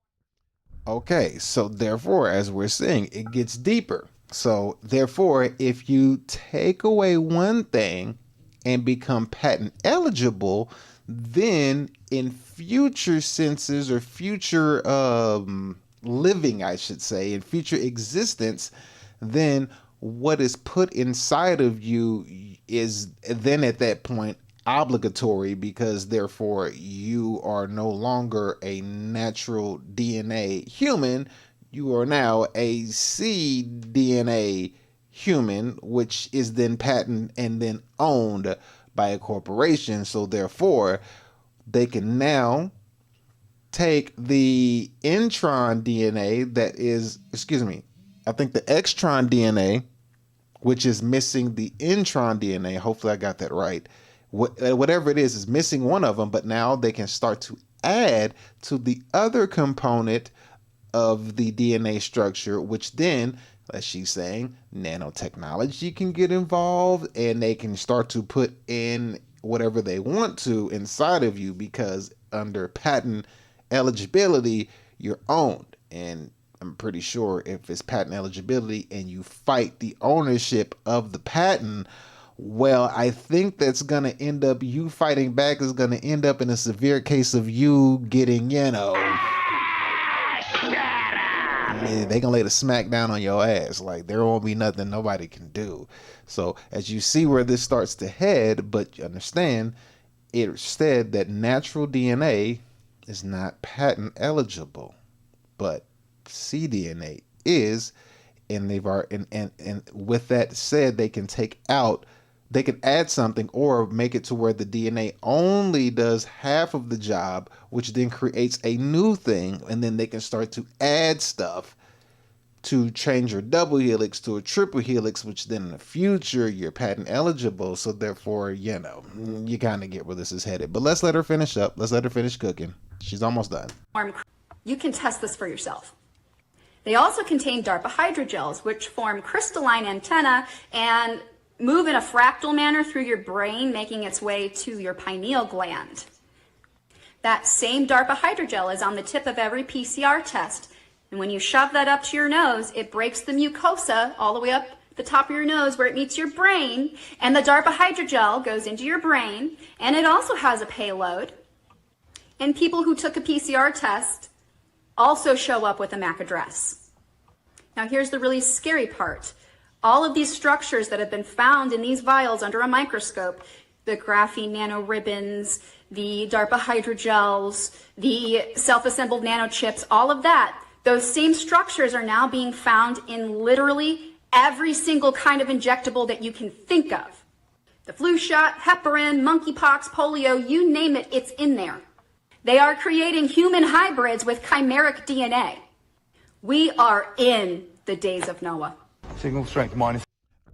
Okay, so therefore, as we're seeing, it gets deeper. So therefore, if you take away one thing and become patent eligible, then in future senses or future living, I should say, in future existence, then what is put inside of you is then at that point obligatory, because therefore you are no longer a natural DNA human. You are now a cDNA human, which is then patented and then owned by a corporation. So therefore, they can now take the intron DNA I think the extron DNA, which is missing the intron DNA. Hopefully I got that right. Whatever it is missing one of them, but now they can start to add to the other component of the DNA structure, which then, as she's saying, nanotechnology can get involved and they can start to put in whatever they want to inside of you, because under patent eligibility, you're owned. And I'm pretty sure if it's patent eligibility and you fight the ownership of the patent, well, I think that's going to end up, you fighting back is going to end up in a severe case of you getting, they're going to lay the smack down on your ass. Like, there won't be nothing nobody can do. So as you see where this starts to head, but you understand, it said that natural DNA is not patent eligible, but cDNA is, and they've already, and with that said, they can add something or make it to where the DNA only does half of the job, which then creates a new thing, and then they can start to add stuff to change your double helix to a triple helix, which then in the future you're patent eligible. So therefore, you kind of get where this is headed. But let's let her finish up. Let's let her finish cooking. She's almost done. You can test this for yourself. They also contain DARPA hydrogels, which form crystalline antenna and move in a fractal manner through your brain, making its way to your pineal gland. That same DARPA hydrogel is on the tip of every PCR test. And when you shove that up to your nose, it breaks the mucosa all the way up the top of your nose where it meets your brain. And the DARPA hydrogel goes into your brain. And it also has a payload. And people who took a PCR test also show up with a MAC address. Now here's the really scary part. All of these structures that have been found in these vials under a microscope, the graphene nanoribbons, the DARPA hydrogels, the self-assembled nanochips, all of that, those same structures are now being found in literally every single kind of injectable that you can think of. The flu shot, heparin, monkeypox, polio, you name it, it's in there. They are creating human hybrids with chimeric DNA. We are in the days of Noah. Signal strength minus.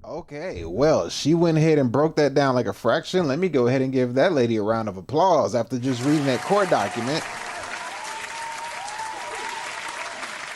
Okay, well, she went ahead and broke that down like a fraction. Let me go ahead and give that lady a round of applause after just reading that court document.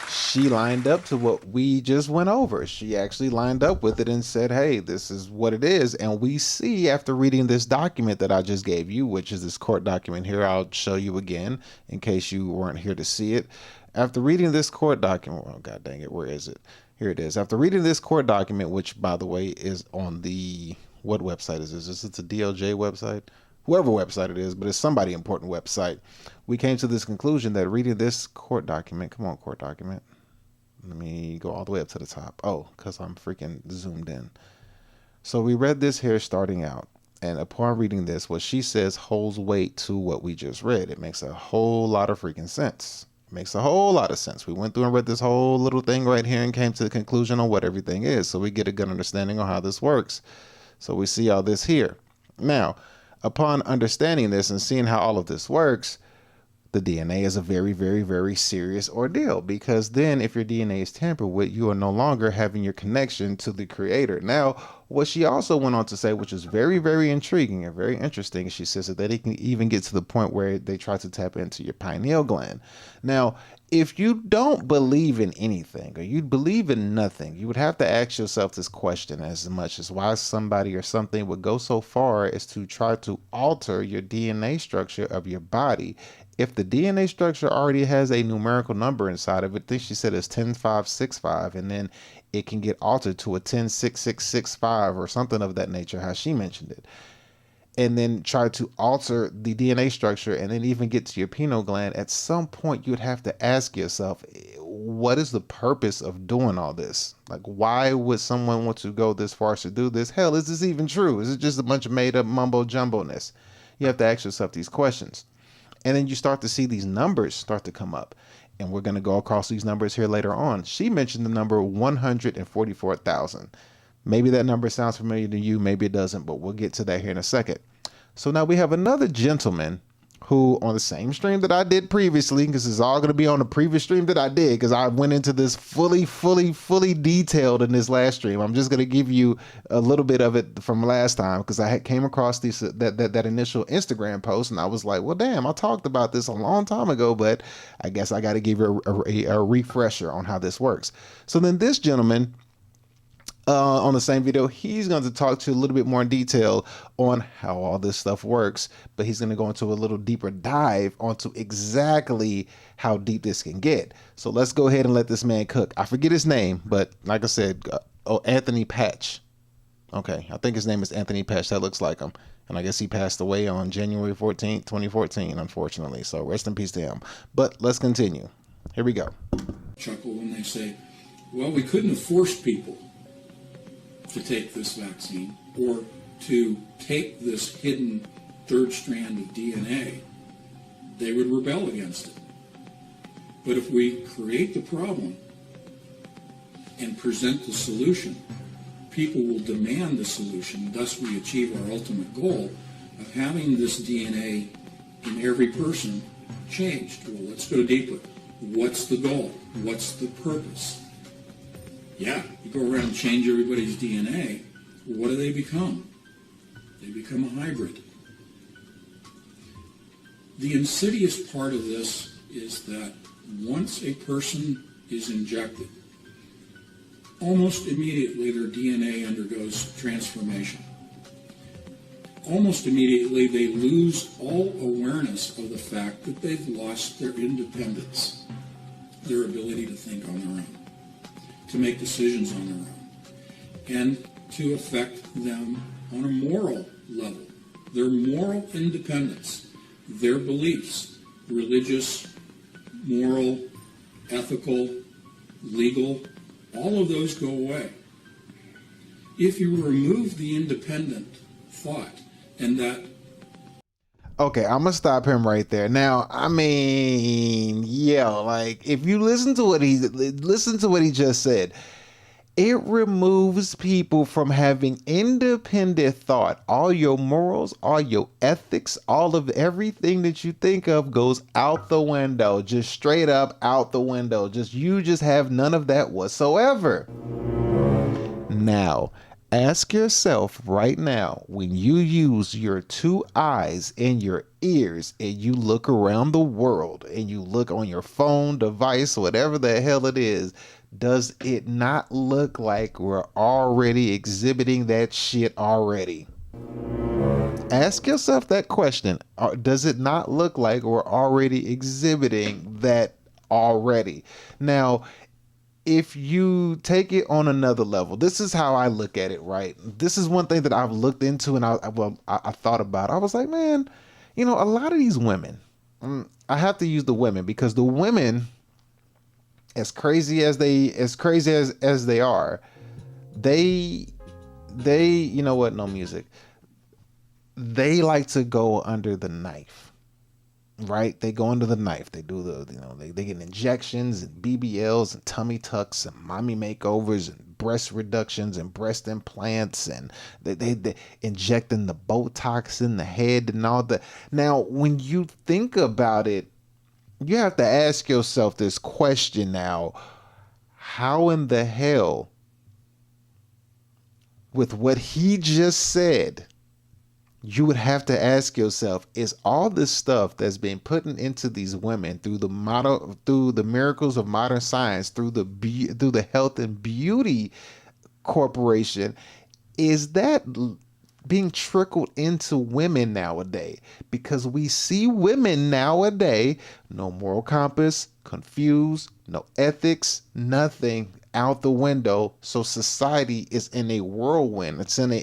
She lined up to what we just went over. She actually lined up with it and said, hey, this is what it is. And we see after reading this document that I just gave you, which is this court document here, I'll show you again in case you weren't here to see it. After reading this court document, oh, God dang it, where is it? Here it is. After reading this court document, which, by the way, is on the, what website is this? It's a DOJ website? Whoever website it is, but it's somebody important website. We came to this conclusion that reading this court document, come on, court document. Let me go all the way up to the top. Oh, because I'm freaking zoomed in. So we read this here starting out. And upon reading this, what she says holds weight to what we just read. It makes a whole lot of freaking sense. Makes a whole lot of sense. We went through and read this whole little thing right here and came to the conclusion on what everything is. So we get a good understanding on how this works. So we see all this here. Now, upon understanding this and seeing how all of this works, the DNA is a very, very, very serious ordeal, because then if your DNA is tampered with, you are no longer having your connection to the creator. Now, what she also went on to say, which is very, very intriguing and very interesting, she says that they can even get to the point where they try to tap into your pineal gland. Now, if you don't believe in anything or you believe in nothing, you would have to ask yourself this question as much as why somebody or something would go so far as to try to alter your DNA structure of your body. If the DNA structure already has a numerical number inside of it, I think she said it's 10565, and then it can get altered to a 106665 or something of that nature, how she mentioned it. And then try to alter the DNA structure and then even get to your pineal gland. At some point, you'd have to ask yourself, what is the purpose of doing all this? Like, why would someone want to go this far to do this? Hell, is this even true? Is it just a bunch of made up mumbo jumbo-ness? You have to ask yourself these questions. And then you start to see these numbers start to come up. And we're going to go across these numbers here later on. She mentioned the number 144,000. Maybe that number sounds familiar to you, maybe it doesn't, but we'll get to that here in a second. So now we have another gentleman who, on the same stream that I did previously, because it's all going to be on the previous stream that I did, because I went into this fully detailed in this last stream. I'm just going to give you a little bit of it from last time, because I came across that initial Instagram post, and I was like, well, damn, I talked about this a long time ago, but I guess I got to give you a refresher on how this works. So then this gentleman, on the same video, he's going to talk to you a little bit more in detail on how all this stuff works, but he's going to go into a little deeper dive onto exactly how deep this can get. So let's go ahead and let this man cook. I forget his name, but like I said, Anthony Patch. Okay, I think his name is Anthony Patch. That looks like him. And I guess he passed away on January 14th, 2014, unfortunately. So rest in peace to him. But let's continue. Here we go. Chuckle when they say, well, we couldn't have forced people to take this vaccine or to take this hidden third strand of DNA. They would rebel against it. But if we create the problem and present the solution, people will demand the solution. Thus we achieve our ultimate goal of having this DNA in every person changed. Well, let's go deeper. What's the goal? What's the purpose? Yeah, you go around and change everybody's DNA. Well, what do they become? They become a hybrid. The insidious part of this is that once a person is injected, almost immediately their DNA undergoes transformation. Almost immediately they lose all awareness of the fact that they've lost their independence, their ability to think on their own, to make decisions on their own, and to affect them on a moral level. Their moral independence, their beliefs, religious, moral, ethical, legal, all of those go away. If you remove the independent thought and that. Okay, I'm gonna stop him right there. Now, I mean, yeah, like if you listen to what he just said, it removes people from having independent thought. All your morals, all your ethics, all of everything that you think of goes out the window, just straight up out the window. You just have none of that whatsoever. Now, Ask yourself right now, when you use your 2 eyes and your ears and you look around the world and you look on your phone device, whatever the hell it is, does it not look like we're already exhibiting that shit already? Ask yourself that question. Does it not look like we're already exhibiting that already? Now, if you take it on another level, this is how I look at it, right? This is one thing that I've looked into and I thought about. I was like, man, a lot of these women, I have to use the women because the women, as crazy as they are, they, you know what? No music. They like to go under the knife. Right, they go under the knife. They do they get injections and BBLs and tummy tucks and mommy makeovers and breast reductions and breast implants and they injecting the Botox in the head and all that. Now, when you think about it, you have to ask yourself this question now: how in the hell, with what he just said, you would have to ask yourself, is all this stuff that's been put into these women through the miracles of modern science, through the health and beauty corporation, is that being trickled into women nowadays? Because we see women nowadays, no moral compass, confused, no ethics, nothing, out the window. So society is in a whirlwind. It's in a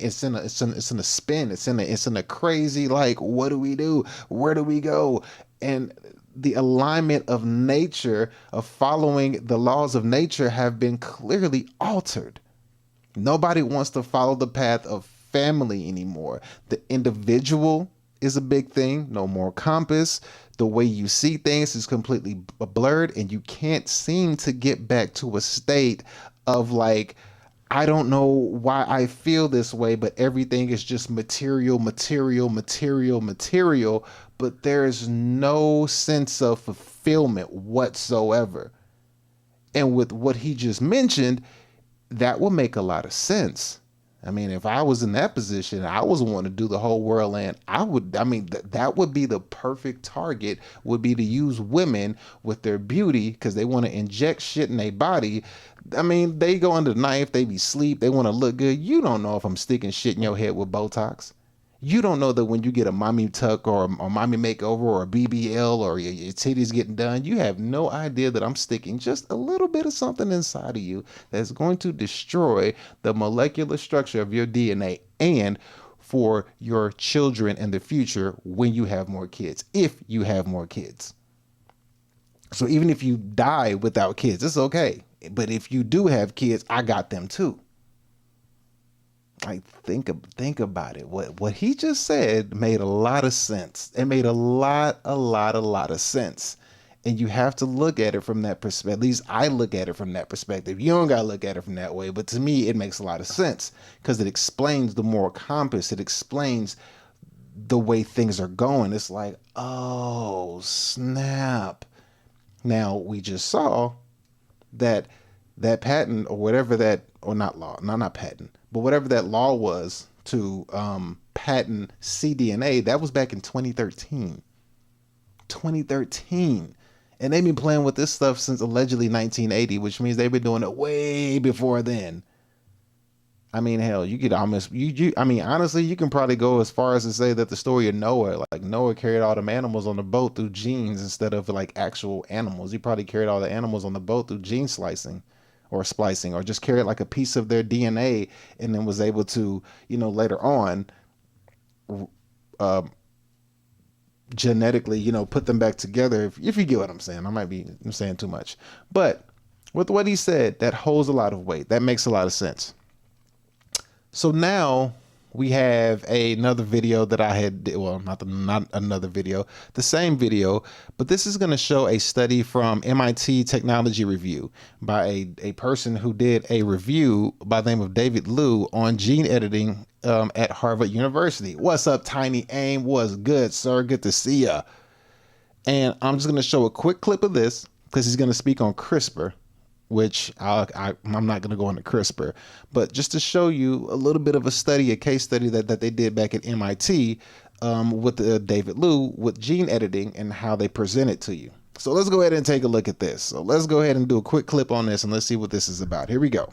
spin. It's in a crazy, like, what do we do? Where do we go? And the alignment of nature, of following the laws of nature, have been clearly altered. Nobody wants to follow the path of family anymore. The individual is a big thing. No moral compass. The way you see things is completely blurred, and you can't seem to get back to a state of, like, I don't know why I feel this way, but everything is just material, but there's no sense of fulfillment whatsoever. And with what he just mentioned, that will make a lot of sense. I mean, if I was in that position, I was wanting to do the whole world, and that would be the perfect target, would be to use women with their beauty, because they want to inject shit in their body. I mean, they go under the knife, they be sleep, they want to look good. You don't know if I'm sticking shit in your head with Botox. You don't know that when you get a mommy tuck or a mommy makeover or a BBL or your titties getting done, you have no idea that I'm sticking just a little bit of something inside of you that's going to destroy the molecular structure of your DNA, and for your children in the future when you have more kids, if you have more kids. So even if you die without kids, it's okay. But if you do have kids, I got them too. Like, think about it. What he just said made a lot of sense. It made a lot of sense. And you have to look at it from that perspective. At least I look at it from that perspective. You don't got to look at it from that way. But to me, it makes a lot of sense because it explains the moral compass. It explains the way things are going. It's like, oh, snap. Now, we just saw that patent or whatever that, or not law, not patent, but whatever that law was to patent cDNA, that was back in 2013. 2013. And they've been playing with this stuff since allegedly 1980, which means they've been doing it way before then. I mean, hell, you could almost, honestly, you can probably go as far as to say that the story of Noah, like Noah carried all them animals on the boat through genes instead of like actual animals. He probably carried all the animals on the boat through gene splicing, or just carried like a piece of their DNA and then was able to, later on, genetically, put them back together. If you get what I'm saying, I'm saying too much, but with what he said, that holds a lot of weight. That makes a lot of sense. So now we have another video that I had, well, not another video, the same video, but this is going to show a study from MIT Technology Review by a person who did a review by the name of David Liu on gene editing at Harvard University. What's up, Tiny Aim? What's good, sir? Good to see ya. And I'm just going to show a quick clip of this because he's going to speak on CRISPR. which I'm not going to go into CRISPR, but just to show you a little bit of a case study that they did back at MIT with David Liu with gene editing and how they present it to you. So let's go ahead and take a look at this. So let's go ahead and do a quick clip on this and let's see what this is about. Here we go.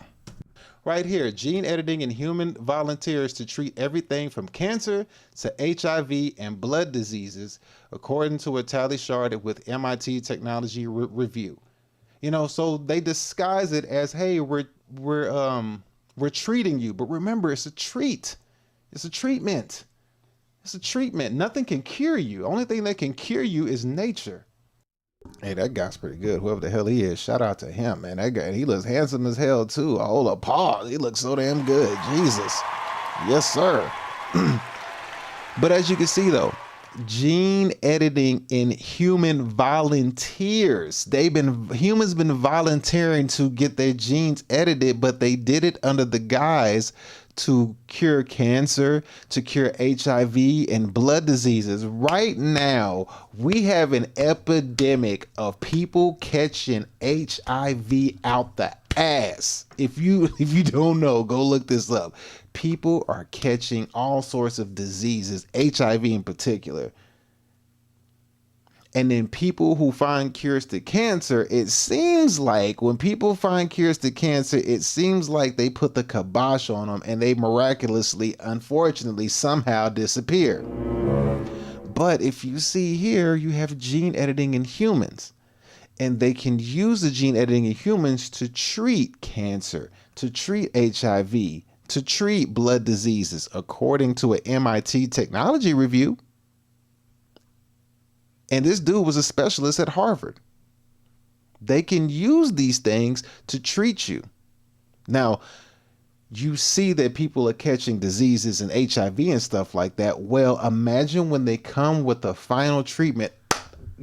Right here, gene editing in human volunteers to treat everything from cancer to HIV and blood diseases, according to a tally chart with MIT Technology Review. You know, so they disguise it as, hey, we're treating you, but remember, it's a treat. It's a treatment. It's a treatment. Nothing can cure you. Only thing that can cure you is nature. Hey, that guy's pretty good. Whoever the hell he is, shout out to him, man. That guy, he looks handsome as hell too. Hold up, pause. He looks so damn good. Jesus. Yes, sir. But as you can see though, gene editing in human volunteers. Humans been volunteering to get their genes edited, but they did it under the guise to cure cancer, to cure HIV and blood diseases. Right now, we have an epidemic of people catching HIV out the ass. If you don't know, go look this up. People are catching all sorts of diseases, HIV in particular. And then people who find cures to cancer, it seems like when people find cures to cancer, it seems like they put the kibosh on them and they miraculously, unfortunately, somehow disappear. But if you see here, you have gene editing in humans, and they can use the gene editing in humans to treat cancer, to treat HIV, to treat blood diseases, according to an MIT technology review. And this dude was a specialist at Harvard. They can use these things to treat you. Now, you see that people are catching diseases and HIV and stuff like that. Well, imagine when they come with the final treatment.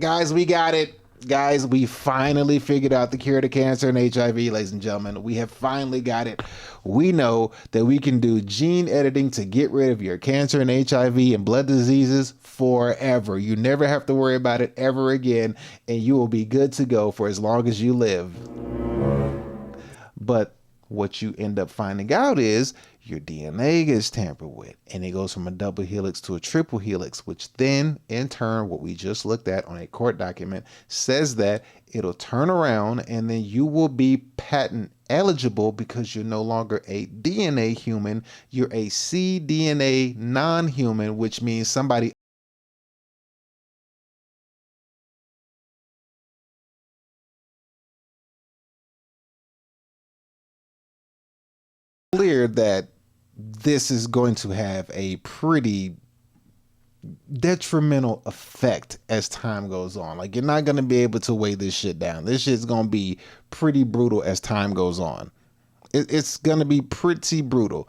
Guys, we got it. Guys, we finally figured out the cure to cancer and HIV, ladies and gentlemen. We have finally got it. We know that we can do gene editing to get rid of your cancer and HIV and blood diseases forever. You never have to worry about it ever again, and you will be good to go for as long as you live. But what you end up finding out is your DNA gets tampered with, and it goes from a double helix to a triple helix, which then in turn, what we just looked at on a court document, says that it'll turn around and then you will be patent eligible because you're no longer a DNA human, you're a cDNA non-human, which means somebody clear that this is going to have a pretty detrimental effect as time goes on. Like, you're not going to be able to weigh this shit down. This shit's going to be pretty brutal as time goes on. It's going to be pretty brutal.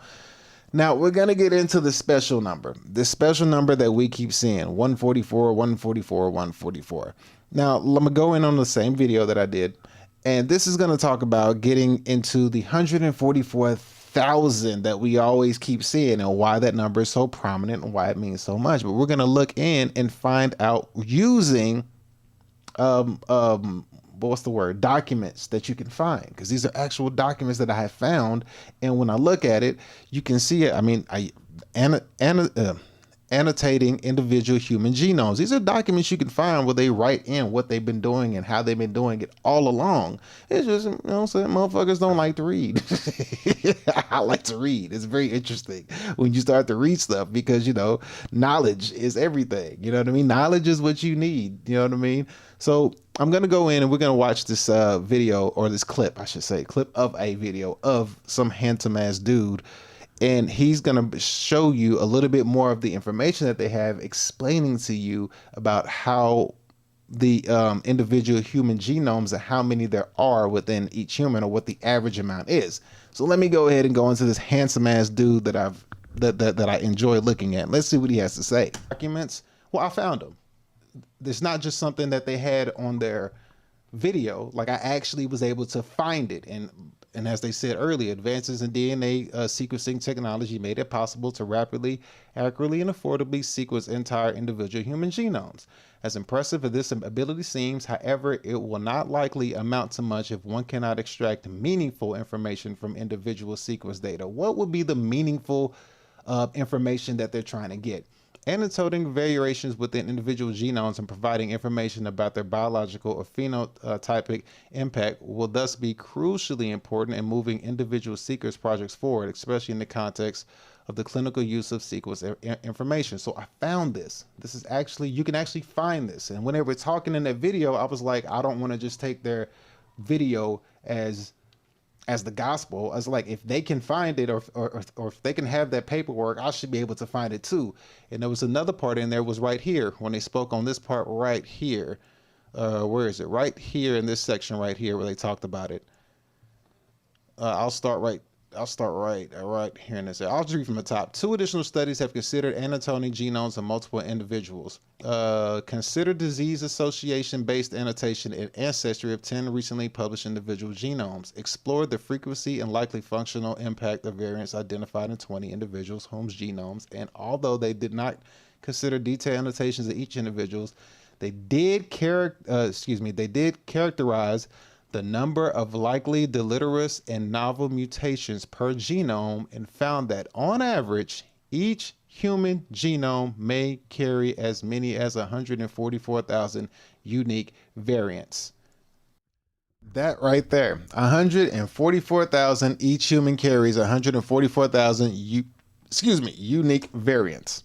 Now, we're going to get into the special number. The special number that we keep seeing, 144, 144, 144. Now, let me go in on the same video that I did. And this is going to talk about getting into the 144,000 that we always keep seeing and why that number is so prominent and why it means so much. But we're going to look in and find out using what's the word, documents that you can find, because these are actual documents that I have found. And when I look at it, you can see it. I mean, annotating individual human genomes. These are documents you can find where they write in what they've been doing and how they've been doing it all along. It's just, you know, some motherfuckers don't like to read. I like to read. It's very interesting when you start to read stuff because, you know, knowledge is everything. You know what I mean? Knowledge is what you need. You know what I mean? So I'm going to go in and we're going to watch this video, or this clip, I should say, clip of a video of some handsome ass dude. And he's going to show you a little bit more of the information that they have, explaining to you about how the individual human genomes and how many there are within each human, or what the average amount is. So let me go ahead and go into this handsome ass dude that I enjoy looking at. Let's see what he has to say. Documents. Well, I found them. It's not just something that they had on their video. Like, I actually was able to find it, and And as they said earlier, advances in DNA sequencing technology made it possible to rapidly, accurately, and affordably sequence entire individual human genomes. As impressive as this ability seems, however, it will not likely amount to much if one cannot extract meaningful information from individual sequence data. What would be the meaningful information that they're trying to get? Annotating variations within individual genomes and providing information about their biological or phenotypic impact will thus be crucially important in moving individual sequence projects forward, especially in the context of the clinical use of sequence information. So I found this. This is actually, you can actually find this. And when they were talking in that video, I was like, I don't want to just take their video as the gospel. I was like, if they can find it, or if they can have that paperwork, I should be able to find it too. And there was another part in there, was right here when they spoke on this part right here. Where is it? Right here in this section right here where they talked about it. I'll start right here in this. I'll just read from the top. 2 additional studies have considered annotating genomes of multiple individuals. Consider disease association-based annotation and ancestry of 10 recently published individual genomes. Explored the frequency and likely functional impact of variants identified in 20 individuals' whose genomes, and although they did not consider detailed annotations of each individual, they did characterize the number of likely deleterious and novel mutations per genome, and found that on average, each human genome may carry as many as 144,000 unique variants. That right there, 144,000, each human carries 144,000 unique variants.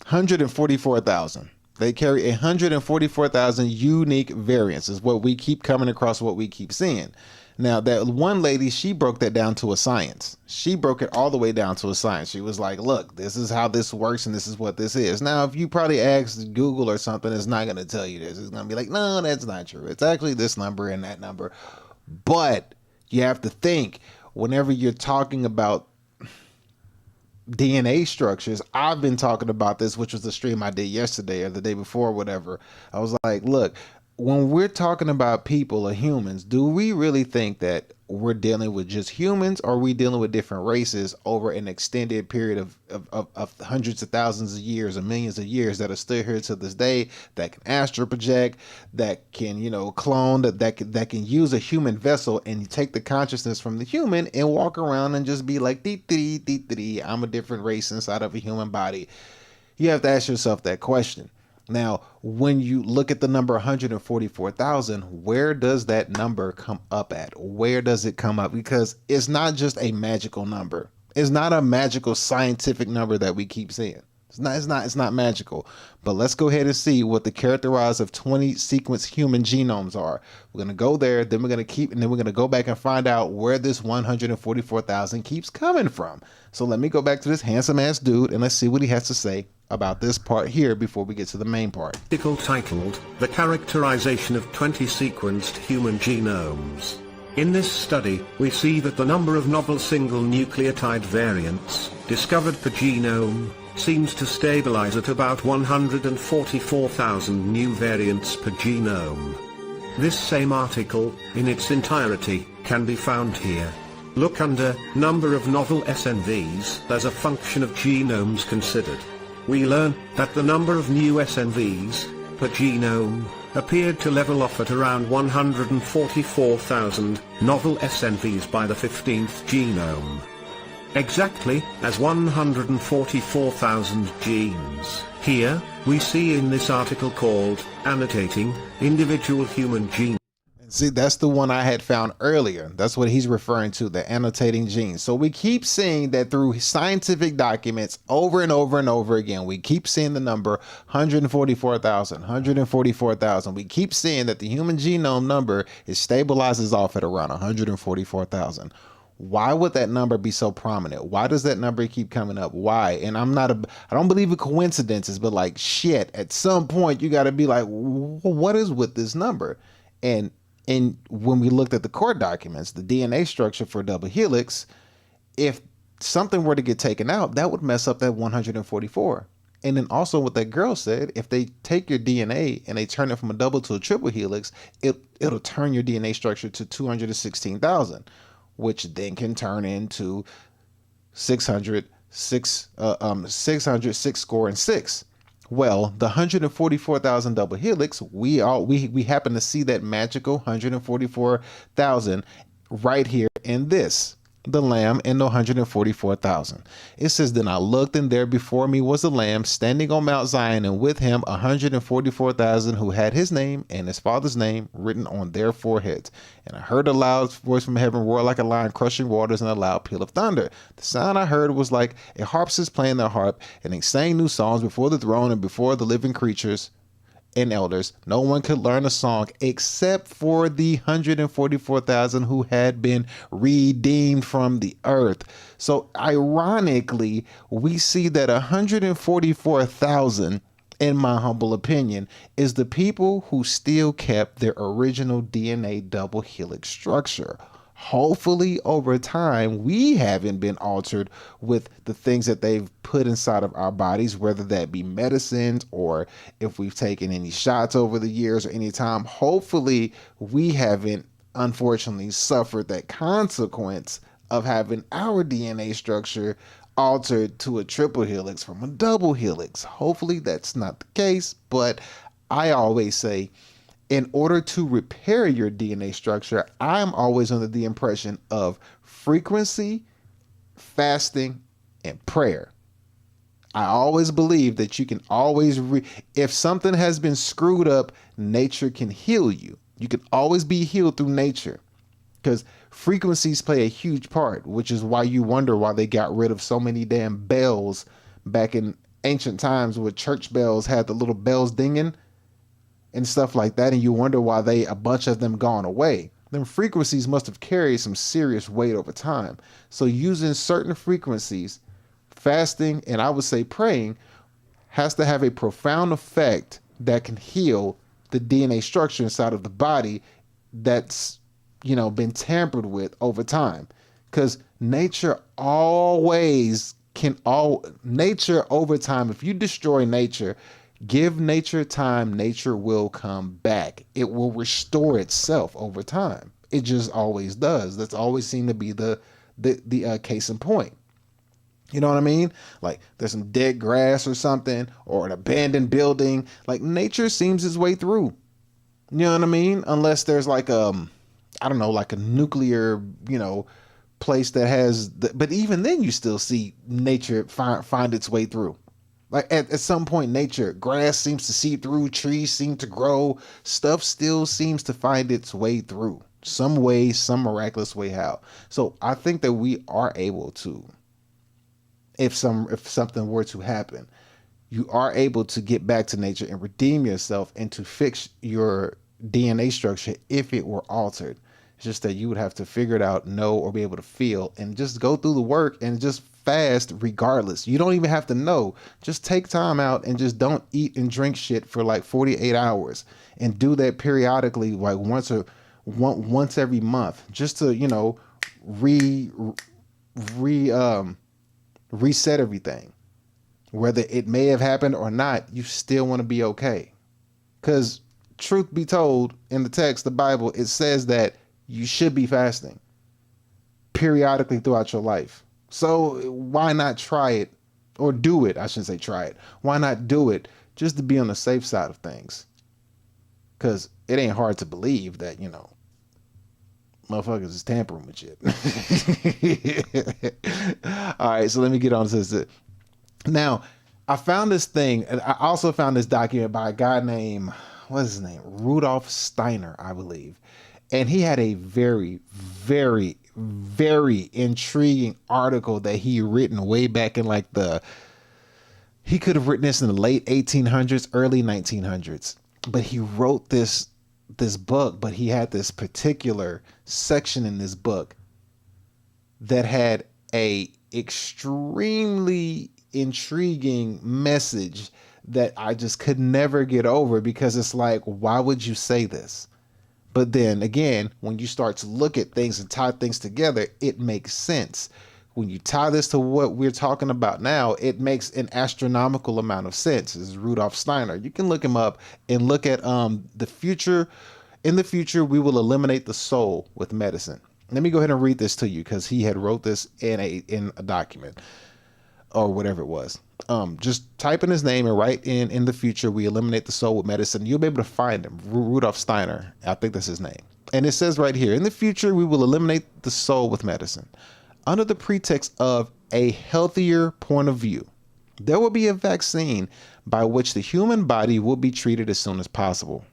144,000. They carry 144,000 unique variants is what we keep coming across, what we keep seeing. Now, that one lady, she broke that down to a science. She broke it all the way down to a science. She was like, look, this is how this works and this is what this is. Now, if you probably ask Google or something, it's not going to tell you this. It's going to be like, no, that's not true. It's actually this number and that number. But you have to think, whenever you're talking about DNA structures, I've been talking about this, which was the stream I did yesterday or the day before or whatever. I was like, look, when we're talking about people or humans, do we really think that we're dealing with just humans, or are we dealing with different races over an extended period of hundreds of thousands of years or millions of years that are still here to this day, that can astral project, that can, clone, that can use a human vessel and take the consciousness from the human and walk around and just be like, I'm a different race inside of a human body? You have to ask yourself that question. Now, when you look at the number 144,000, where does that number come up at? Where does it come up? Because it's not just a magical number. It's not a magical scientific number that we keep seeing. It's not magical. But let's go ahead and see what the characterized of 20 sequenced human genomes are. We're going to go there, then we're going to go back and find out where this 144,000 keeps coming from. So let me go back to this handsome ass dude and let's see what he has to say about this part here before we get to the main part. Article titled, The Characterization of 20 Sequenced Human Genomes. In this study, we see that the number of novel single nucleotide variants discovered per genome seems to stabilize at about 144,000 new variants per genome. This same article, in its entirety, can be found here. Look under Number of Novel SNVs as a function of genomes considered. We learn that the number of new SNVs per genome appeared to level off at around 144,000 novel SNVs by the 15th genome. Exactly as 144,000 genes. Here, we see in this article called, Annotating Individual Human Genes. See, that's the one I had found earlier. That's what he's referring to, the annotating genes. So we keep seeing that through scientific documents over and over and over again. We keep seeing the number 144,000, 144,000. We keep seeing that the human genome number stabilizes off at around 144,000. Why would that number be so prominent? Why does that number keep coming up? Why? And I don't believe in coincidences, but like shit, at some point you got to be like, what is with this number? And when we looked at the court documents, the DNA structure for double helix, if something were to get taken out, that would mess up that 144. And then also what that girl said, if they take your DNA and they turn it from a double to a triple helix, it'll turn your DNA structure to 216,000. which then can turn into 600, 600, 6 and 6. Well, the 144,000 double helix, we happen to see that magical 144,000 right here in this, the Lamb and the 144,000. It says, then I looked, and there before me was a Lamb standing on Mount Zion, and with him 144,000 who had his name and his father's name written on their foreheads. And I heard a loud voice from heaven roar like a lion crushing waters, and a loud peal of thunder. The sound I heard was like a harpist playing their harp, and they sang new songs before the throne and before the living creatures and elders. No one could learn a song except for the 144,000 who had been redeemed from the earth. So ironically, we see that 144,000, in my humble opinion, is the people who still kept their original DNA double helix structure. Hopefully over time, we haven't been altered with the things that they've put inside of our bodies, whether that be medicines or if we've taken any shots over the years or any time. Hopefully we haven't, unfortunately, suffered that consequence of having our DNA structure altered to a triple helix from a double helix. Hopefully that's not the case, but I always say, in order to repair your DNA structure, I'm always under the impression of frequency, fasting, and prayer. I always believe that you can always, if something has been screwed up, nature can heal you. You can always be healed through nature, because frequencies play a huge part, which is why you wonder why they got rid of so many damn bells back in ancient times, where church bells had the little bells dinging and stuff like that, and you wonder why a bunch of them gone away. Them frequencies must have carried some serious weight over time. So using certain frequencies, fasting, and I would say praying, has to have a profound effect that can heal the DNA structure inside of the body that's, been tampered with over time. Because nature over time, if you destroy nature, give nature time, nature will come back. It will restore itself over time. It just always does. That's always seemed to be the case in point. You know what I mean? Like there's some dead grass or something, or an abandoned building. Like nature seems its way through. You know what I mean? Unless there's like like a nuclear, place that has. But even then, you still see nature find its way through. Like at some point, nature, grass seems to see through, trees seem to grow, stuff still seems to find its way through some way, some miraculous way. How? So I think that we are able to, if something were to happen, you are able to get back to nature and redeem yourself and to fix your DNA structure if it were altered. It's just that you would have to figure it out, know, or be able to feel, and just go through the work and just fast regardless. You don't even have to know. Just take time out and just don't eat and drink shit for like 48 hours and do that periodically, like once every month, just to, reset everything. Whether it may have happened or not, you still want to be okay. Because truth be told, in the text, the Bible, it says that you should be fasting periodically throughout your life. So why not try it, or do it? I shouldn't say try it. Why not do it just to be on the safe side of things? Because it ain't hard to believe that, motherfuckers is tampering with shit. All right, so let me get on to this. Now, I found this thing, and I also found this document by a guy named, what is his name? Rudolf Steiner, I believe. And he had a very, very, very intriguing article that he written way back in he could have written this in the late 1800s, early 1900s. But he wrote this book, but he had this particular section in this book that had a extremely intriguing message that I just could never get over, because it's like, why would you say this? But then again, when you start to look at things and tie things together, it makes sense. When you tie this to what we're talking about now, it makes an astronomical amount of sense. This is Rudolf Steiner. You can look him up and look at the future. In the future, we will eliminate the soul with medicine. Let me go ahead and read this to you because he had wrote this in a document or whatever it was. Just type in his name and write in the future, we eliminate the soul with medicine. You'll be able to find him. Rudolf Steiner. I think that's his name. And it says right here, in the future, we will eliminate the soul with medicine. Under the pretext of a healthier point of view, there will be a vaccine by which the human body will be treated as soon as possible,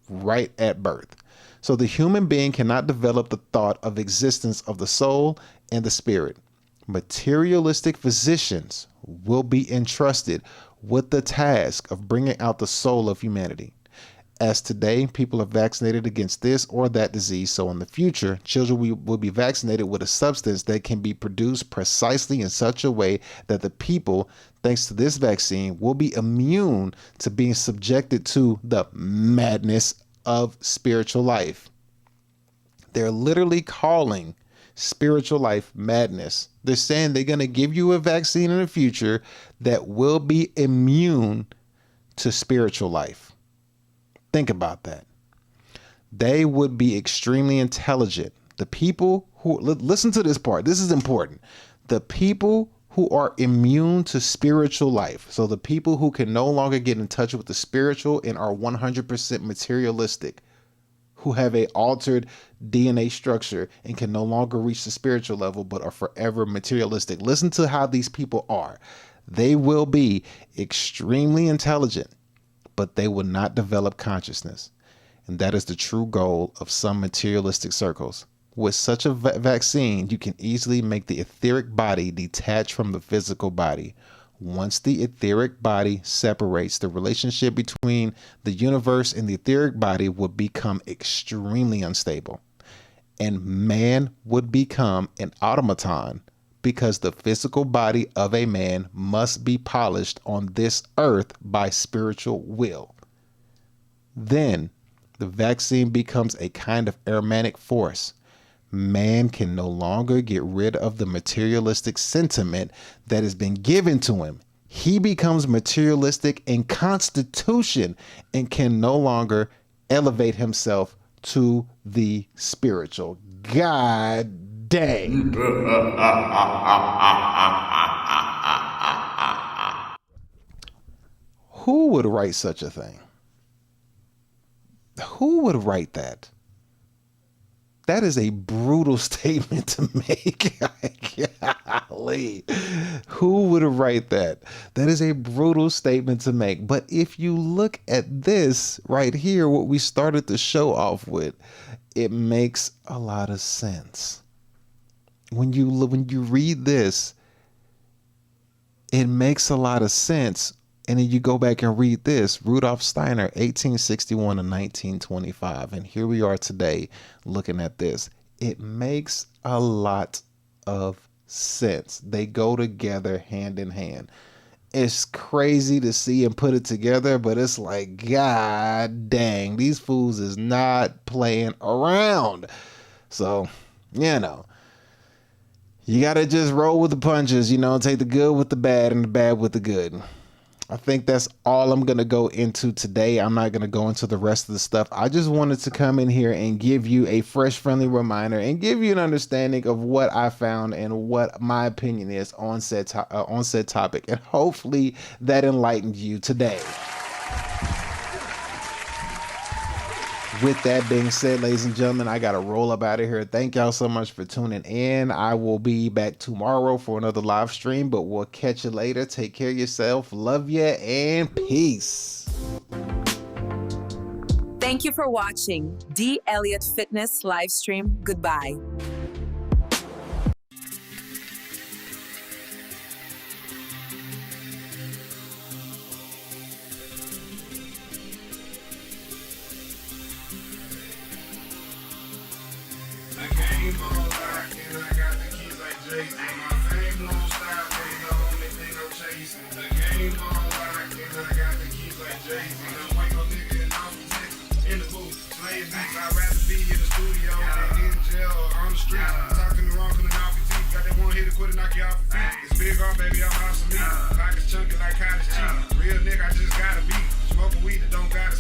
right at birth. So the human being cannot develop the thought of existence of the soul and the spirit. Materialistic physicians will be entrusted with the task of bringing out the soul of humanity. As today, people are vaccinated against this or that disease, so in the future, children will be vaccinated with a substance that can be produced precisely in such a way that the people, thanks to this vaccine, will be immune to being subjected to the madness of spiritual life. They're literally calling spiritual life madness. They're saying they're going to give you a vaccine in the future that will be immune to spiritual life. Think about that. They would be extremely intelligent. The people who, listen to this part, this is important. The people who are immune to spiritual life, so the people who can no longer get in touch with the spiritual and are 100% materialistic, who have a altered DNA structure and can no longer reach the spiritual level but are forever materialistic. Listen to how these people are. They will be extremely intelligent, but they will not develop consciousness. And that is the true goal of some materialistic circles. With such a vaccine, you can easily make the etheric body detach from the physical body. Once the etheric body separates, the relationship between the universe and the etheric body would become extremely unstable. And man would become an automaton because the physical body of a man must be polished on this earth by spiritual will. Then the vaccine becomes a kind of aromatic force. Man can no longer get rid of the materialistic sentiment that has been given to him. He becomes materialistic in constitution and can no longer elevate himself to the spiritual. God dang. Who would write such a thing? Who would write that? That is a brutal statement to make. Golly. Who would write that? That is a brutal statement to make. But if you look at this right here, what we started the show off with, it makes a lot of sense. When you read this, it makes a lot of sense. And then you go back and read this, Rudolf Steiner, 1861 to 1925. And here we are today looking at this. It makes a lot of sense. They go together hand in hand. It's crazy to see and put it together, but it's like, God dang, these fools is not playing around. So, you know, you got to just roll with the punches, you know, take the good with the bad and the bad with the good. I think that's all I'm going to go into today. I'm not going to go into the rest of the stuff. I just wanted to come in here and give you a fresh, friendly reminder and give you an understanding of what I found and what my opinion is on said topic. And hopefully that enlightened you today. With that being said, ladies and gentlemen, I got to roll up out of here. Thank y'all so much for tuning in. I will be back tomorrow for another live stream, but we'll catch you later. Take care of yourself. Love ya and peace. Thank you for watching D. Elliott Fitness live stream. Goodbye. It's big on, baby, I'm out of meat. Pockets chunky like cottage cheese. Real nigga, I just gotta be. Smoking weed that don't gotta